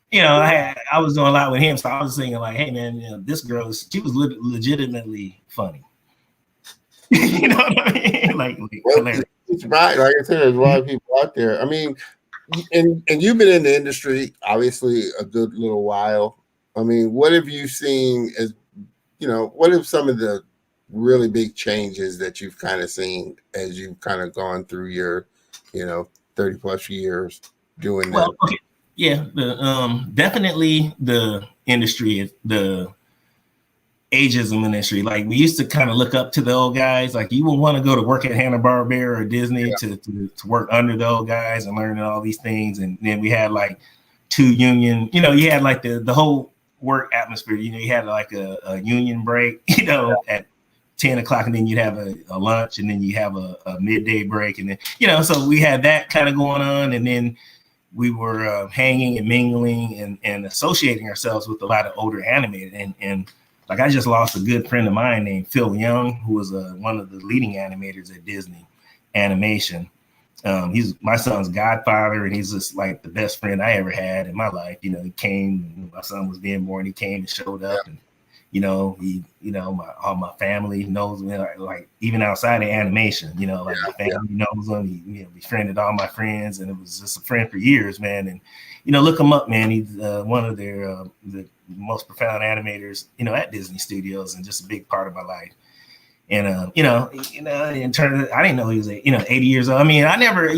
you know, I was doing a lot with him, so I was thinking like, hey man, you know, this girl, she was legitimately funny. You know what I mean? Like hilarious. It's right. Like I said, there's a lot of people out there. I mean, and you've been in the industry obviously a good little while. I mean, what have you seen as, you know, what are some of the really big changes that you've kind of seen as you've kind of gone through your, you know, 30 plus years doing that? Okay. Yeah, definitely the industry, the ageism industry. Like, we used to kind of look up to the old guys. Like, you would want to go to work at Hanna-Barbera or Disney to work under the old guys and learn all these things. And then we had like 2 union, you know, you had like the whole work atmosphere. You know, you had like a union break, you know, at 10 o'clock, and then you'd have a lunch, and then you have a midday break, and then, you know, so we had that kind of going on. And then we were hanging and mingling and associating ourselves with a lot of older animators. And like, I just lost a good friend of mine named Phil Young, who was one of the leading animators at Disney Animation. He's my son's godfather, and he's just like the best friend I ever had in my life. You know, he came, my son was being born, he came and showed up, and you know, all my family knows me, like even outside of animation, you know, like my family knows him. He, you know, befriended all my friends, and it was just a friend for years, man. And you know, look him up, man. He's one of their the most profound animators, you know, at Disney Studios, and just a big part of my life. And you know, in terms of, I didn't know he was 80 years old. I mean,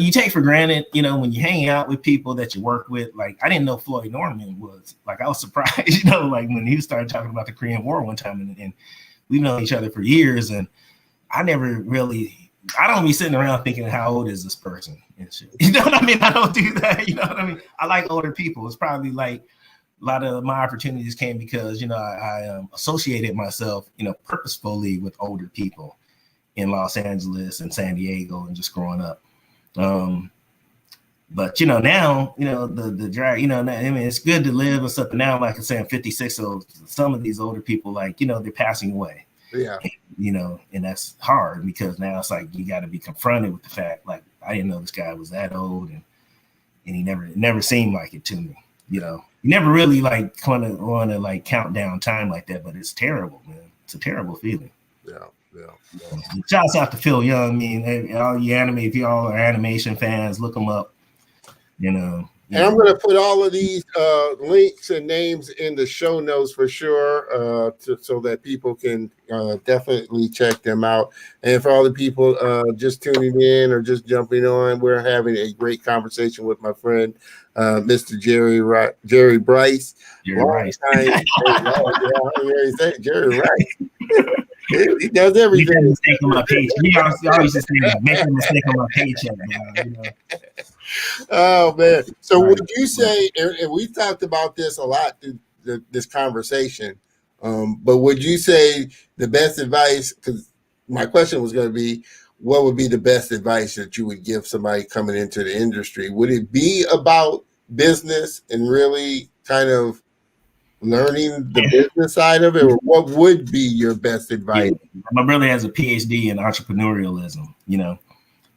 you take for granted, you know, when you're hanging out with people that you work with. Like, I didn't know Floyd Norman was, like, I was surprised, you know, like when he started talking about the Korean War one time, and we've known each other for years, and I don't be sitting around thinking, how old is this person and shit. You know what I mean? I don't do that. You know what I mean? I like older people. It's probably like a lot of my opportunities came because, you know, I associated myself, you know, purposefully with older people in Los Angeles and San Diego and just growing up. But, you know, now, you know, the drag, you know, I mean, it's good to live and stuff. But now, like I say, I'm 56. So some of these older people, like, you know, they're passing away. Yeah. And, you know, and that's hard because now it's like you got to be confronted with the fact, like, I didn't know this guy was that old, and he never seemed like it to me. You know, you never really like kind of want to like count down time like that, but it's terrible, man. It's a terrible feeling. Yeah. Shouts out to Phil Young. I mean, all you if y'all are animation fans, look them up. You know. And I'm going to put all of these links and names in the show notes for sure, so that people can definitely check them out. And for all the people just tuning in or just jumping on, we're having a great conversation with my friend, Mr. Jerry Brice. Jerry Brice. Jerry Brice. He does everything. He mistake on my paycheck. He always just make a mistake on my paycheck. You know? Oh man! So would you say, and we talked about this a lot through this conversation, but would you say the best advice? Because my question was going to be, what would be the best advice that you would give somebody coming into the industry? Would it be about business and really kind of learning the business side of it, or what would be your best advice? Yeah. My brother has a PhD in entrepreneurialism. You know,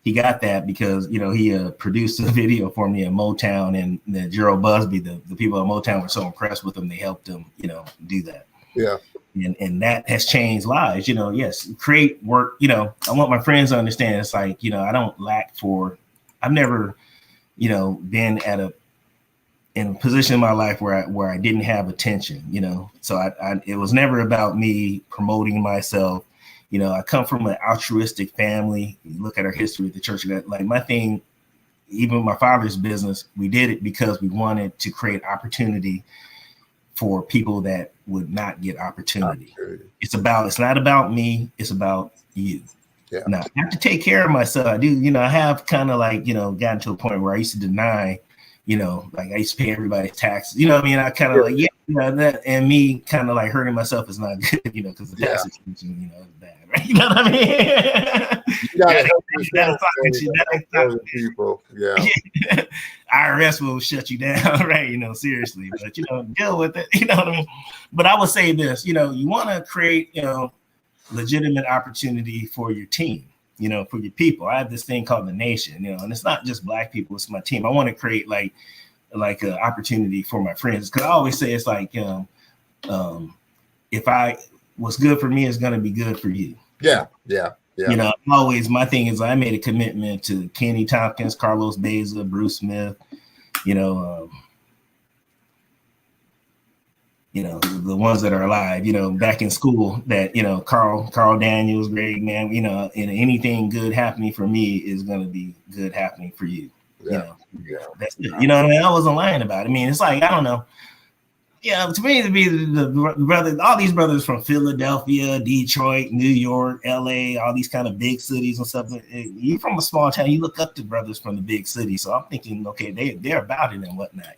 he got that because, you know, he produced a video for me at Motown, and Gerald Busby, the people at Motown were so impressed with him, they helped him, you know, do that. Yeah. and that has changed lives. Yes, create work. I want my friends to understand. It's like, I don't lack for. I've never, been in a position in my life where I didn't have attention. So it was never about me promoting myself. I come from an altruistic family. You look at our history of the church. Like my thing, even with my father's business, we did it because we wanted to create opportunity for people that would not get opportunity. It's not about me. It's about you. Yeah. Now I have to take care of myself. I do, I have kind of like, gotten to a point where I used to deny, like I used to pay everybody's taxes. You know what I mean? I kind of like, that, and me kind of like hurting myself is not good, because the tax situation, is bad, right? You know what I mean? You gotta help yourself, people. Yeah. IRS will shut you down, right? Seriously, but deal with it. You know what I mean? But I would say this, you want to create, legitimate opportunity for your team, for your people. I have this thing called the nation, and it's not just Black people, it's my team. I want to create like an opportunity for my friends, because I always say it's like, if what's good for me is going to be good for you. Yeah. Always my thing is I made a commitment to Kenny Tompkins, Carlos Beza, Bruce Smith, the ones that are alive, back in school, that, Carl Daniels, Greg, man, and anything good happening for me is going to be good happening for you. That's it. What I mean? I wasn't lying about it. I mean, it's like, I don't know. Yeah, to me, to be the brother, all these brothers from Philadelphia, Detroit, New York, LA, all these kind of big cities and stuff. You're from a small town, you look up to brothers from the big city. So I'm thinking, okay, they're about it and whatnot,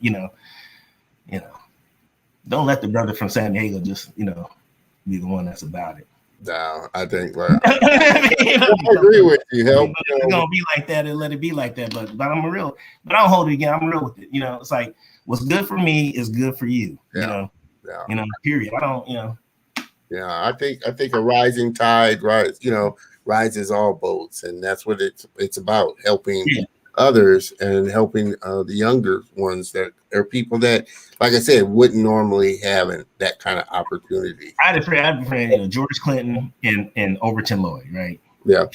Don't let the brother from San Diego just, be the one that's about it. No, I think I agree with you. It's gonna be like that and let it be like that. But I don't hold it again. I'm real with it. It's like what's good for me is good for you. Yeah. Period. I don't. Yeah, I think a rising tide rises all boats, and that's what it's about, helping others and helping the younger ones that are people that, like I said, wouldn't normally have that kind of opportunity. I had a friend, George Clinton and Overton Lloyd, right? Yeah.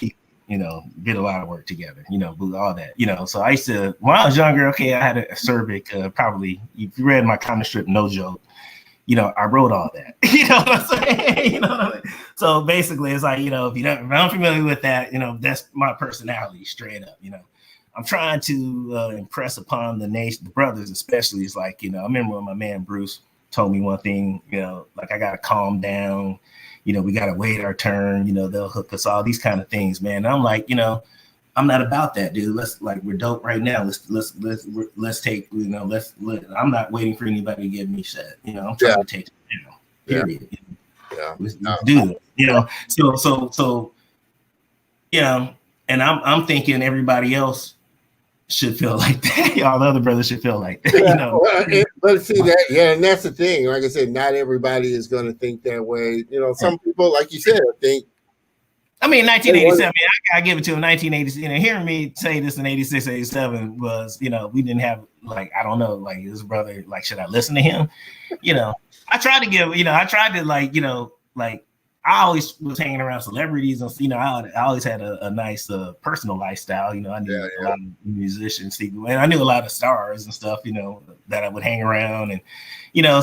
Did a lot of work together, all that, so I used to, when I was younger, okay, I had a cervix, probably, if you read my comic strip, No Joke, I wrote all that, what I'm saying? So basically it's like, if I'm unfamiliar with that, that's my personality straight up, I'm trying to impress upon the nation, the brothers especially. It's like, I remember when my man Bruce told me one thing, like I got to calm down, we got to wait our turn, they'll hook us, all these kind of things, man. And I'm like, I'm not about that, dude. We're dope right now. Let's take, I'm not waiting for anybody to give me shit. I'm trying to take it down, period. Let's do it, so, and I'm thinking everybody else should feel like that. All the other brothers should feel like that. But see that, and that's the thing. Like I said, not everybody is going to think that way. Some people, like you said, think. I mean, 1987. I give it to him. 1986. Hearing me say this in 86, 87 was, we didn't have I don't know, his brother. Should I listen to him? I tried to give. I tried to I always was hanging around celebrities, and I always had a nice personal lifestyle. I knew a lot of musicians, and I knew a lot of stars and stuff. That I would hang around, and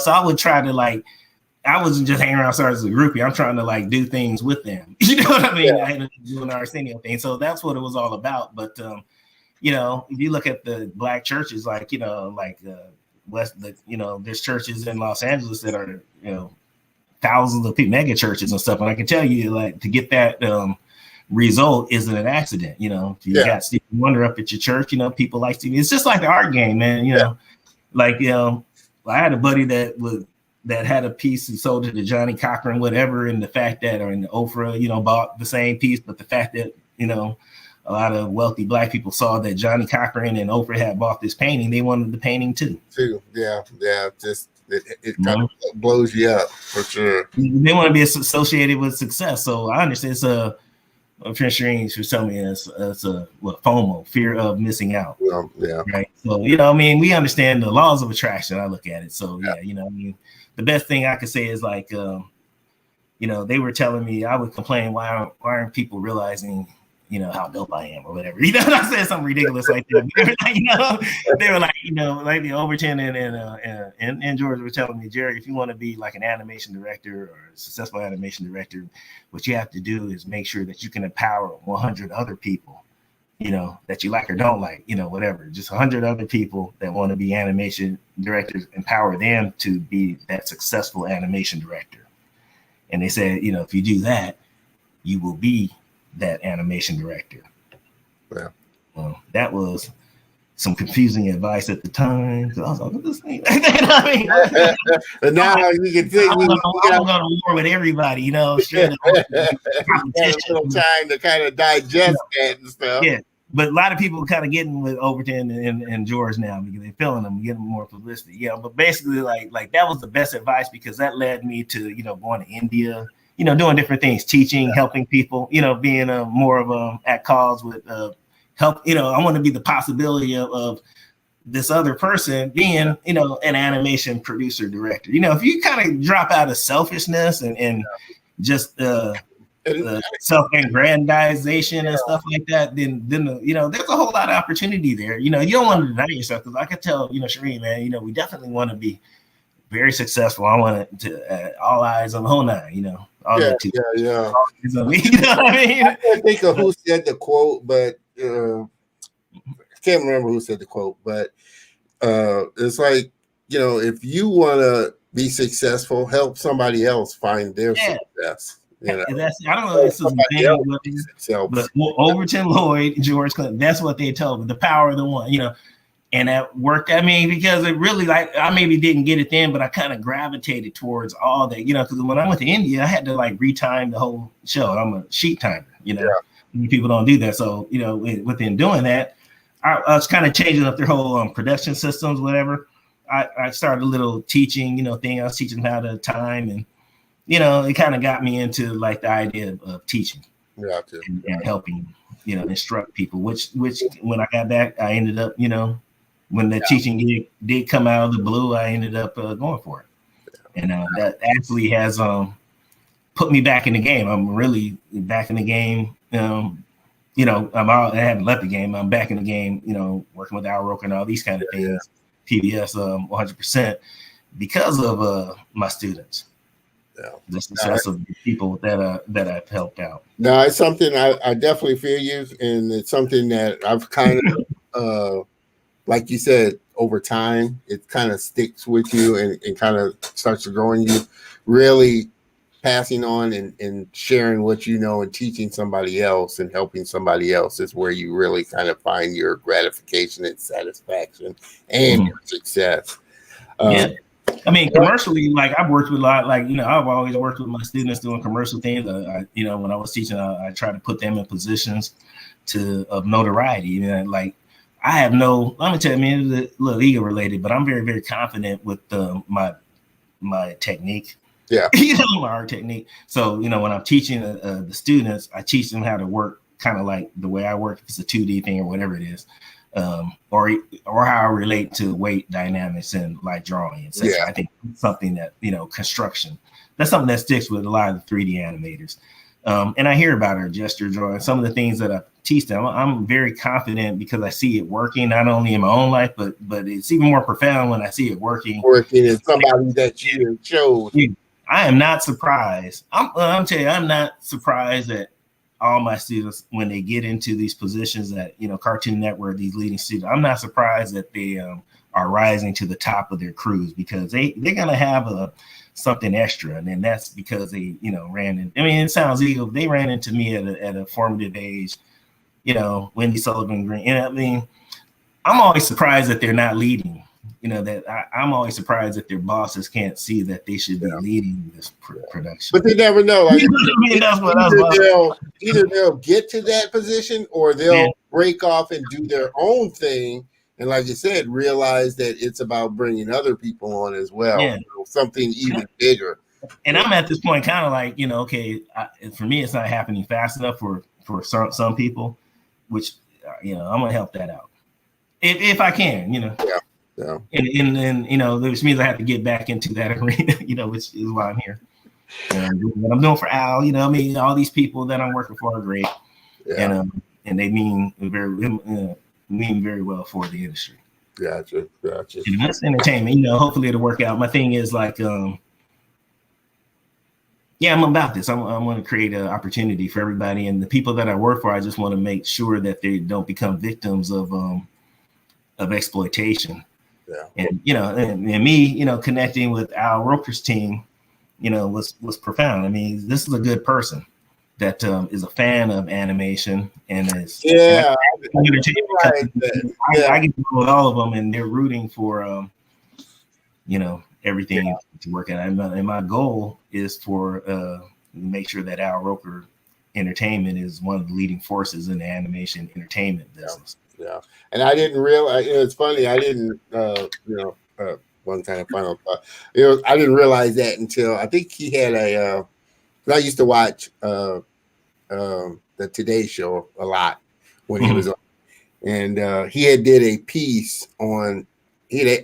so I would try to I wasn't just hanging around stars as a groupie. I'm trying to do things with them. You know what I mean? I had to do an Arsenio thing, so that's what it was all about. But if you look at the Black churches, there's churches in Los Angeles that are thousands of people, mega churches and stuff. And I can tell you, to get that result isn't an accident. You got Stevie Wonder up at your church. People like Stevie. It's just like the art game, man. I had a buddy that had a piece and sold it to Johnny Cochran, whatever, and the fact that, or in the Oprah, bought the same piece, but the fact that a lot of wealthy Black people saw that Johnny Cochran and Oprah had bought this painting, they wanted the painting too. Yeah. Just. It kind of blows you up for sure. They want to be associated with success. So I understand it's I'm sure Shireen was telling me it's a FOMO, fear of missing out. Yeah. Right. So we understand the laws of attraction. I look at it. So the best thing I could say is you know, they were telling me, I would complain, why aren't people realizing, you know, how dope I am or whatever. You know, I said something ridiculous like that. They were like, you know, like the Overton and George were telling me, Jerry, if you want to be like an animation director or a successful animation director, what you have to do is make sure that you can empower 100 other people, you know, that you like or don't like, you know, whatever. Just 100 other people that want to be animation directors, empower them to be that successful animation director. And they said, you know, if you do that, you will be that animation director. Yeah. Well, that was some confusing advice at the time. I was like, what this thing? I mean, but now you can think I'm going to war with everybody, you know. Straight up a little time to kind of digest that and stuff. Yeah. But a lot of people kind of getting with Overton and George now because they're feeling them, getting more publicity. Yeah, but basically, like that was the best advice because that led me to, you know, going to India, you know, doing different things, teaching, helping people, you know, being more of at cause with help. You know, I want to be the possibility of this other person being, you know, an animation producer director. You know, if you kind of drop out of selfishness and just self-aggrandization and stuff like that, then you know, there's a whole lot of opportunity there. You know, you don't want to deny yourself because I could tell, you know, Shireen, man, you know, we definitely want to be very successful. I want it to all eyes on the whole nine, you know. Yeah. You know what I mean? I can't think of who said the quote, but I can't remember who said the quote, but it's like, you know, if you want to be successful, help somebody else find their success. You know? I don't know if it's but Overton, Lloyd, George Clinton, that's what they told me, the power of the one, you know. And that worked. I mean, because it really, like, I maybe didn't get it then, but I kind of gravitated towards all that, you know, because when I went to India, I had to like retime the whole show. I'm a sheet timer, you know. People don't do that. So, you know, within doing that, I was kind of changing up their whole production systems, whatever. I started a little teaching, you know, thing. I was teaching how to time, and, you know, it kind of got me into like the idea of teaching and helping, you know, instruct people, which when I got back, I ended up, you know, when the teaching gig did come out of the blue, I ended up going for it. And that actually has put me back in the game. I'm really back in the game. You know, I haven't left the game. I'm back in the game, you know, working with Roker and all these kind of things, PBS 100% because of my students. The success of the people that I've helped out. No, it's something I definitely feel you, and it's something that I've kind of like you said, over time, it kind of sticks with you and kind of starts to grow in you. Really passing on and sharing what you know and teaching somebody else and helping somebody else is where you really kind of find your gratification and satisfaction and your success. I mean, commercially, like I've worked with a lot, like, you know, I've always worked with my students doing commercial things. You know, when I was teaching, I try to put them in positions of notoriety. You know, like, I have no, let me tell you, I mean, it's a little ego related, but I'm very, very confident with my technique. Yeah. You know, my art technique. So, you know, when I'm teaching the students, I teach them how to work kind of like the way I work, if it's a 2D thing or whatever it is, or how I relate to weight dynamics and like drawing. Yeah. I think something that, you know, construction, that's something that sticks with a lot of the 3D animators. And I hear about our gesture drawing, some of the things that I teach them. I'm very confident because I see it working, not only in my own life, but it's even more profound when I see it working. Working is somebody that you chose. I am not surprised. I'm telling you, I'm not surprised that all my students, when they get into these positions at, you know, Cartoon Network, these leading students, I'm not surprised that they are rising to the top of their crews because they're going to have something extra. And then that's because they, you know, I mean, it sounds ego. They ran into me at a formative age, you know, Wendy Sullivan Green. And I mean, I'm always surprised that they're not leading. You know, that I'm always surprised that their bosses can't see that they should be leading this production. But they never know. Like, either they'll get to that position or they'll break off and do their own thing. And like you said, realize that it's about bringing other people on as well. You know, something even bigger. And I'm at this point kind of like, you know, okay, for me, it's not happening fast enough for some people, which, you know, I'm going to help that out. If I can, you know. Yeah. And you know, which means I have to get back into that arena, you know, which is why I'm here. What I'm doing for Al, you know, I mean, all these people that I'm working for are great, and they mean very well for the industry. Gotcha. And that's entertainment, you know. Hopefully it'll work out. My thing is like, I'm about this. I want to create an opportunity for everybody, and the people that I work for, I just want to make sure that they don't become victims of exploitation. Yeah. And you know, and me, you know, connecting with Al Roker's team, you know, was profound. I mean, this is a good person that is a fan of animation and is I get to go with all of them, and they're rooting for you know, everything to work out. And my goal is for make sure that Al Roker Entertainment is one of the leading forces in the animation entertainment business. Yeah. And I didn't realize, it's funny, I didn't one kind of final thought. I didn't realize that until I think he had I used to watch the Today Show a lot when he was on, and he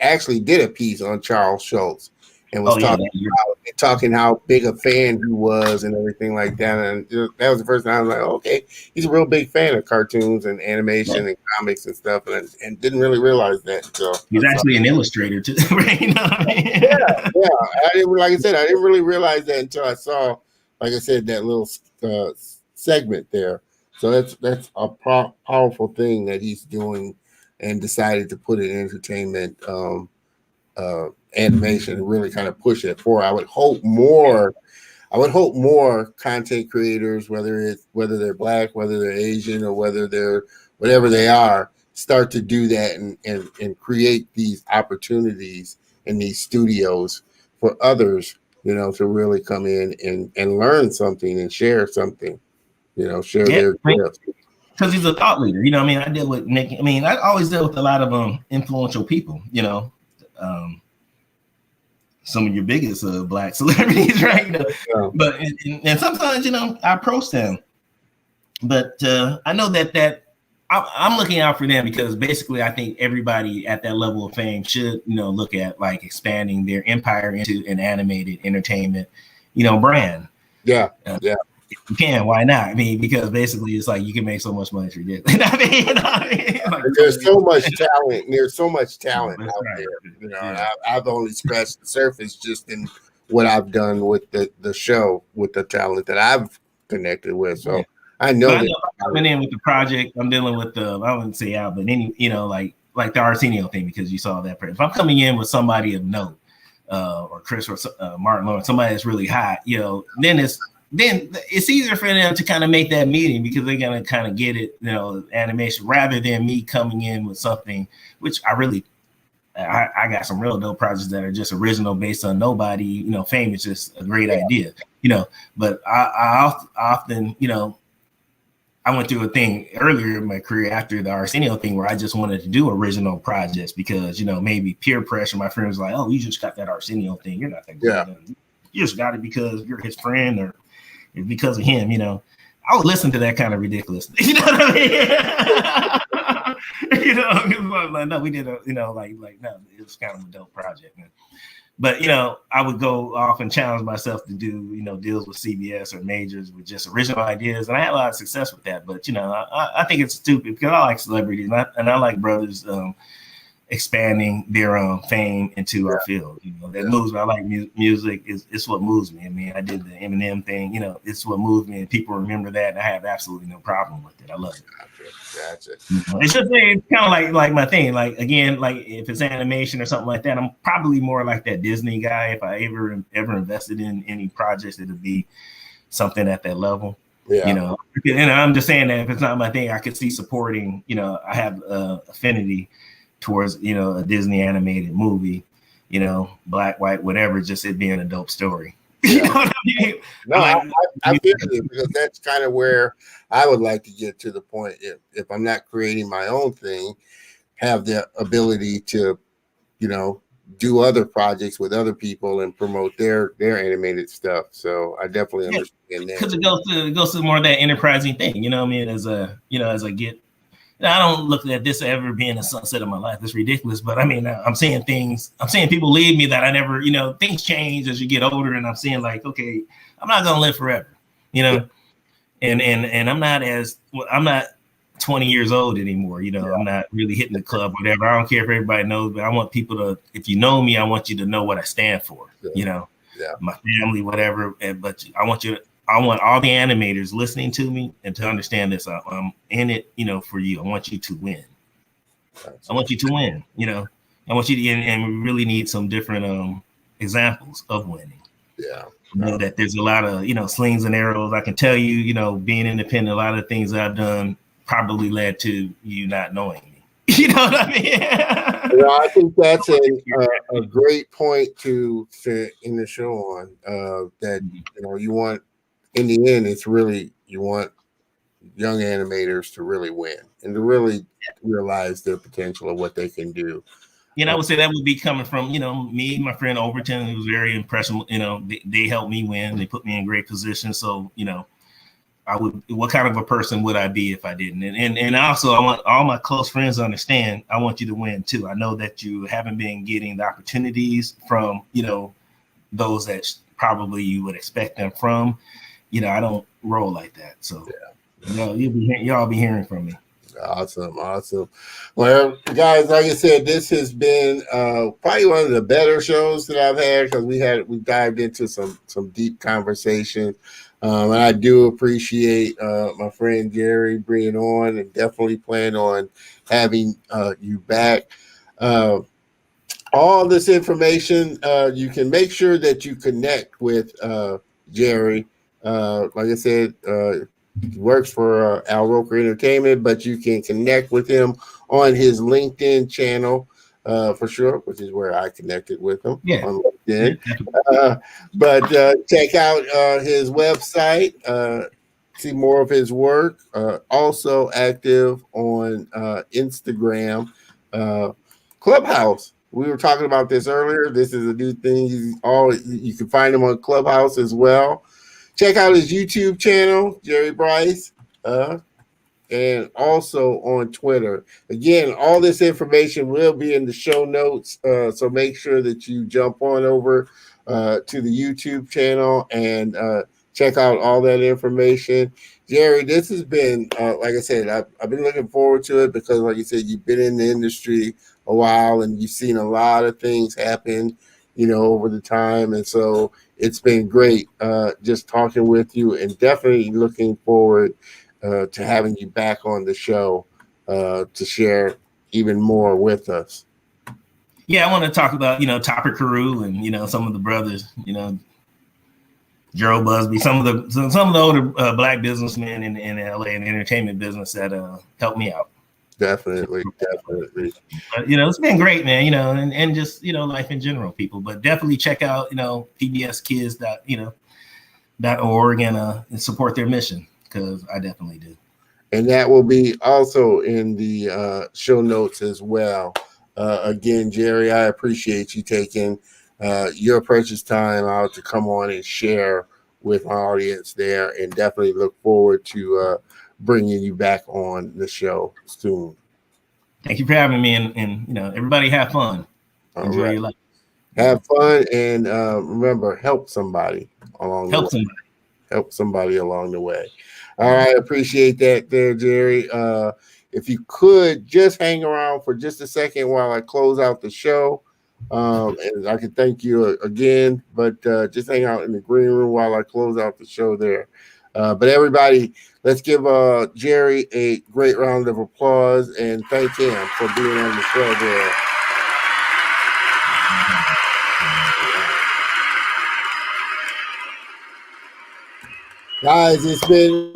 actually did a piece on Charles Schulz and was talking how big a fan he was and everything like that. And that was the first time I was like, okay, he's a real big fan of cartoons and animation and comics and stuff, and didn't really realize that. So he's actually an illustrator too, right? You know what I mean? Like I said, I didn't really realize that until I saw, like I said, that little segment there. So that's a powerful thing that he's doing, and decided to put it in entertainment animation and really kind of push it forward. I would hope more content creators, whether they're Black, whether they're Asian, or whether they're whatever they are, start to do that and create these opportunities in these studios for others, you know, to really come in and learn something and share something, you know, share their gifts. Because he's a thought leader, you know. I mean, I deal with Nick. I mean, I always deal with a lot of influential people, you know. Some of your biggest Black celebrities, right? You know? But and sometimes, you know, I approach them, but I know that I'm looking out for them, because basically I think everybody at that level of fame should, you know, look at like expanding their empire into an animated entertainment, you know, brand. Yeah. You can, why not? I mean, because basically it's like you can make so much money, it's ridiculous. Like, there's so much talent. There's so much talent out there. You know, and I've only scratched the surface just in what I've done with the show, with the talent that I've connected with. So I know that coming in with the project, I'm dealing with I wouldn't say out, but any, you know, like the Arsenio thing, because you saw that. If I'm coming in with somebody of note, or Chris or Martin Lawrence, somebody that's really hot, you know, then it's easier for them to kind of make that meeting, because they're going to kind of get it, you know, animation, rather than me coming in with something which I got some real dope projects that are just original, based on nobody, you know, fame is just a great idea, you know. But I often, you know, I went through a thing earlier in my career after the Arsenio thing where I just wanted to do original projects, because, you know, maybe peer pressure. My friends were like, oh, you just got that Arsenio thing, you're not that good. Yeah. You just got it because you're his friend, or because of him, you know. I would listen to that kind of ridiculousness. You know what I mean? You know, like, no, we did a, you know, like no, it was kind of a dope project, man. But, you know, I would go off and challenge myself to do, you know, deals with CBS or majors with just original ideas, and I had a lot of success with that. But, you know, I think it's stupid, because I like celebrities, and I like brothers expanding their fame into our field. You know, that moves me. I like music. It's what moves me. I mean, I did the Eminem thing. You know, it's what moves me, and people remember that, and I have absolutely no problem with it. I love it. Gotcha. It's just kind of like my thing. Like, again, like if it's animation or something like that, I'm probably more like that Disney guy. If I ever invested in any projects, it would be something at that level. Yeah. You know, and I'm just saying that if it's not my thing, I could see supporting. You know, I have affinity towards, you know, a Disney animated movie, you know, Black, white, whatever, just it being a dope story. You know what I mean? No, I feel it, because that's kind of where I would like to get to the point. If I'm not creating my own thing, have the ability to, you know, do other projects with other people and promote their animated stuff. So I definitely understand that, because it goes to more of that enterprising thing. You know what I mean? As I I don't look at this ever being a sunset of my life. It's ridiculous. But I mean, I'm seeing things. I'm seeing people leave me that I never, you know, things change as you get older. And I'm seeing like, okay, I'm not going to live forever, you know, and I'm not 20 years old anymore. You know, I'm not really hitting the club, whatever. I don't care if everybody knows, but I want people to, if you know me, I want you to know what I stand for, you know, my family, whatever. But I want all the animators listening to me and to understand this. I'm in it, you know, for you. I want you to win. I want you to win, you know. I want you to, and we really need some different examples of winning. Yeah. You know, that there's a lot of, you know, slings and arrows. I can tell you, you know, being independent, a lot of things that I've done probably led to you not knowing me. You know what I mean? Well, I think that's a great point to in the show on that, you know, you want, in the end, it's really, you want young animators to really win and to really realize their potential of what they can do. You know, I would say that would be coming from, you know, me, my friend Overton, who was very impressive. You know, they helped me win. They put me in great position. So, you know, what kind of a person would I be if I didn't? And also, I want all my close friends to understand, I want you to win too. I know that you haven't been getting the opportunities from, you know, those that probably you would expect them from. You know, I don't roll like that. So, you know, y'all be hearing from me. Awesome. Well, guys, like I said, this has been probably one of the better shows that I've had, because we dived into some deep conversation. And I do appreciate my friend Jerry bringing on, and definitely plan on having you back. All this information, you can make sure that you connect with Jerry. Like I said, he works for Roker Entertainment, but you can connect with him on his LinkedIn channel for sure, which is where I connected with him on LinkedIn. But check out his website, see more of his work. Also active on Instagram, Clubhouse. We were talking about this earlier. This is a new thing. You can find him on Clubhouse as well. Check out his YouTube channel, Jerry Brice, and also on Twitter. Again, all this information will be in the show notes, so make sure that you jump on over to the YouTube channel and check out all that information. Jerry, this has been, like I said, I've been looking forward to it because, like you said, you've been in the industry a while and you've seen a lot of things happen, you know, over the time. And so it's been great just talking with you, and definitely looking forward to having you back on the show to share even more with us. Yeah, I want to talk about, you know, Topper Carew and, you know, some of the brothers, you know, Gerald Busby, some of the older black businessmen in LA and the entertainment business that helped me out. Definitely. But, you know, it's been great, man. You know, and just, you know, life in general, people. But definitely check out, you know, pbskids.org and support their mission, because I definitely do. And that will be also in the show notes as well. Again, Jerry, I appreciate you taking your precious time out to come on and share with my audience there, and definitely look forward to bringing you back on the show soon. Thank you for having me, and you know, everybody have fun. Enjoy your life. Have fun, and remember, help somebody along the way. Help somebody along the way. All right, appreciate that there, Jerry. If you could just hang around for just a second while I close out the show. And I can thank you again, but just hang out in the green room while I close out the show there. But everybody, let's give Jerry a great round of applause and thank him for being on the show there. Guys, it's been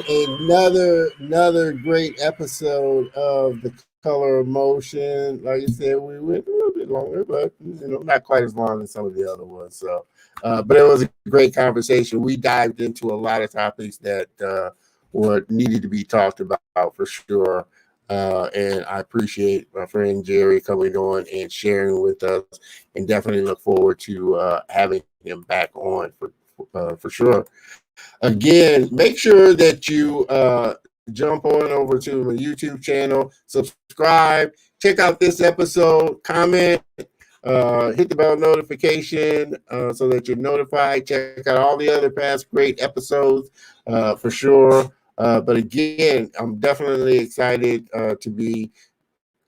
another great episode of The Color of Motion. Like I said, we went a little bit longer, but you know, not quite as long as some of the other ones. So, but it was a great conversation. We dived into a lot of topics that were needed to be talked about for sure. And I appreciate my friend Jerry coming on and sharing with us, and definitely look forward to having him back on for sure. Again, make sure that you jump on over to my YouTube channel, subscribe, check out this episode, comment, hit the bell notification so that you're notified. Check out all the other past great episodes for sure. But again, I'm definitely excited to be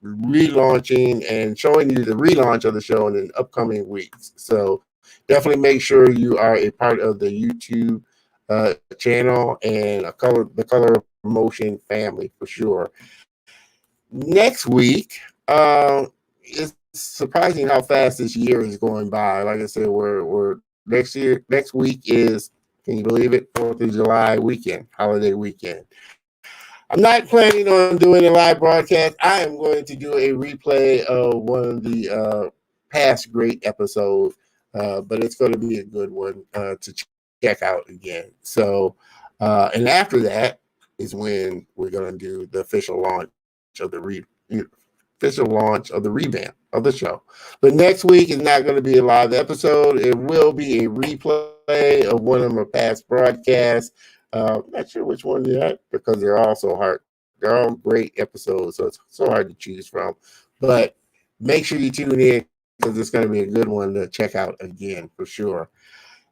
relaunching and showing you the relaunch of the show in the upcoming weeks. So definitely make sure you are a part of the YouTube channel and the Color of Motion family for sure. Next week, it's surprising how fast this year is going by. Like I said, we're next week is, can you believe it, 4th of July weekend, holiday weekend. I'm not planning on doing a live broadcast. I am going to do a replay of one of the past great episodes, but it's going to be a good one to check out again. So, and after that is when we're going to do the official launch of the revamp of the show. But next week is not going to be a live episode. It will be a replay of one of my past broadcasts. Not sure which one yet because they're all so hard. They're all great episodes, so it's so hard to choose from. But make sure you tune in because it's going to be a good one to check out again for sure.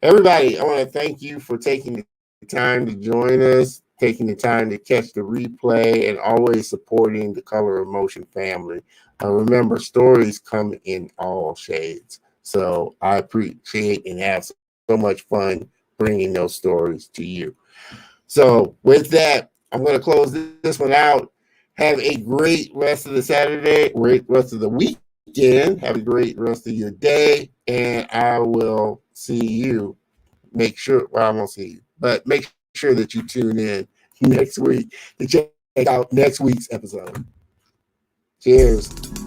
Everybody, I want to thank you for taking the time to join us, taking the time to catch the replay, and always supporting the Color of Motion family. Remember, stories come in all shades. So I appreciate and have so much fun bringing those stories to you. So with that, I'm going to close this one out. Have a great rest of the Saturday, great rest of the weekend. Have a great rest of your day, and I will see you. Make sure, well, I won't see you, but make sure that you tune in next week to check out next week's episode. Cheers.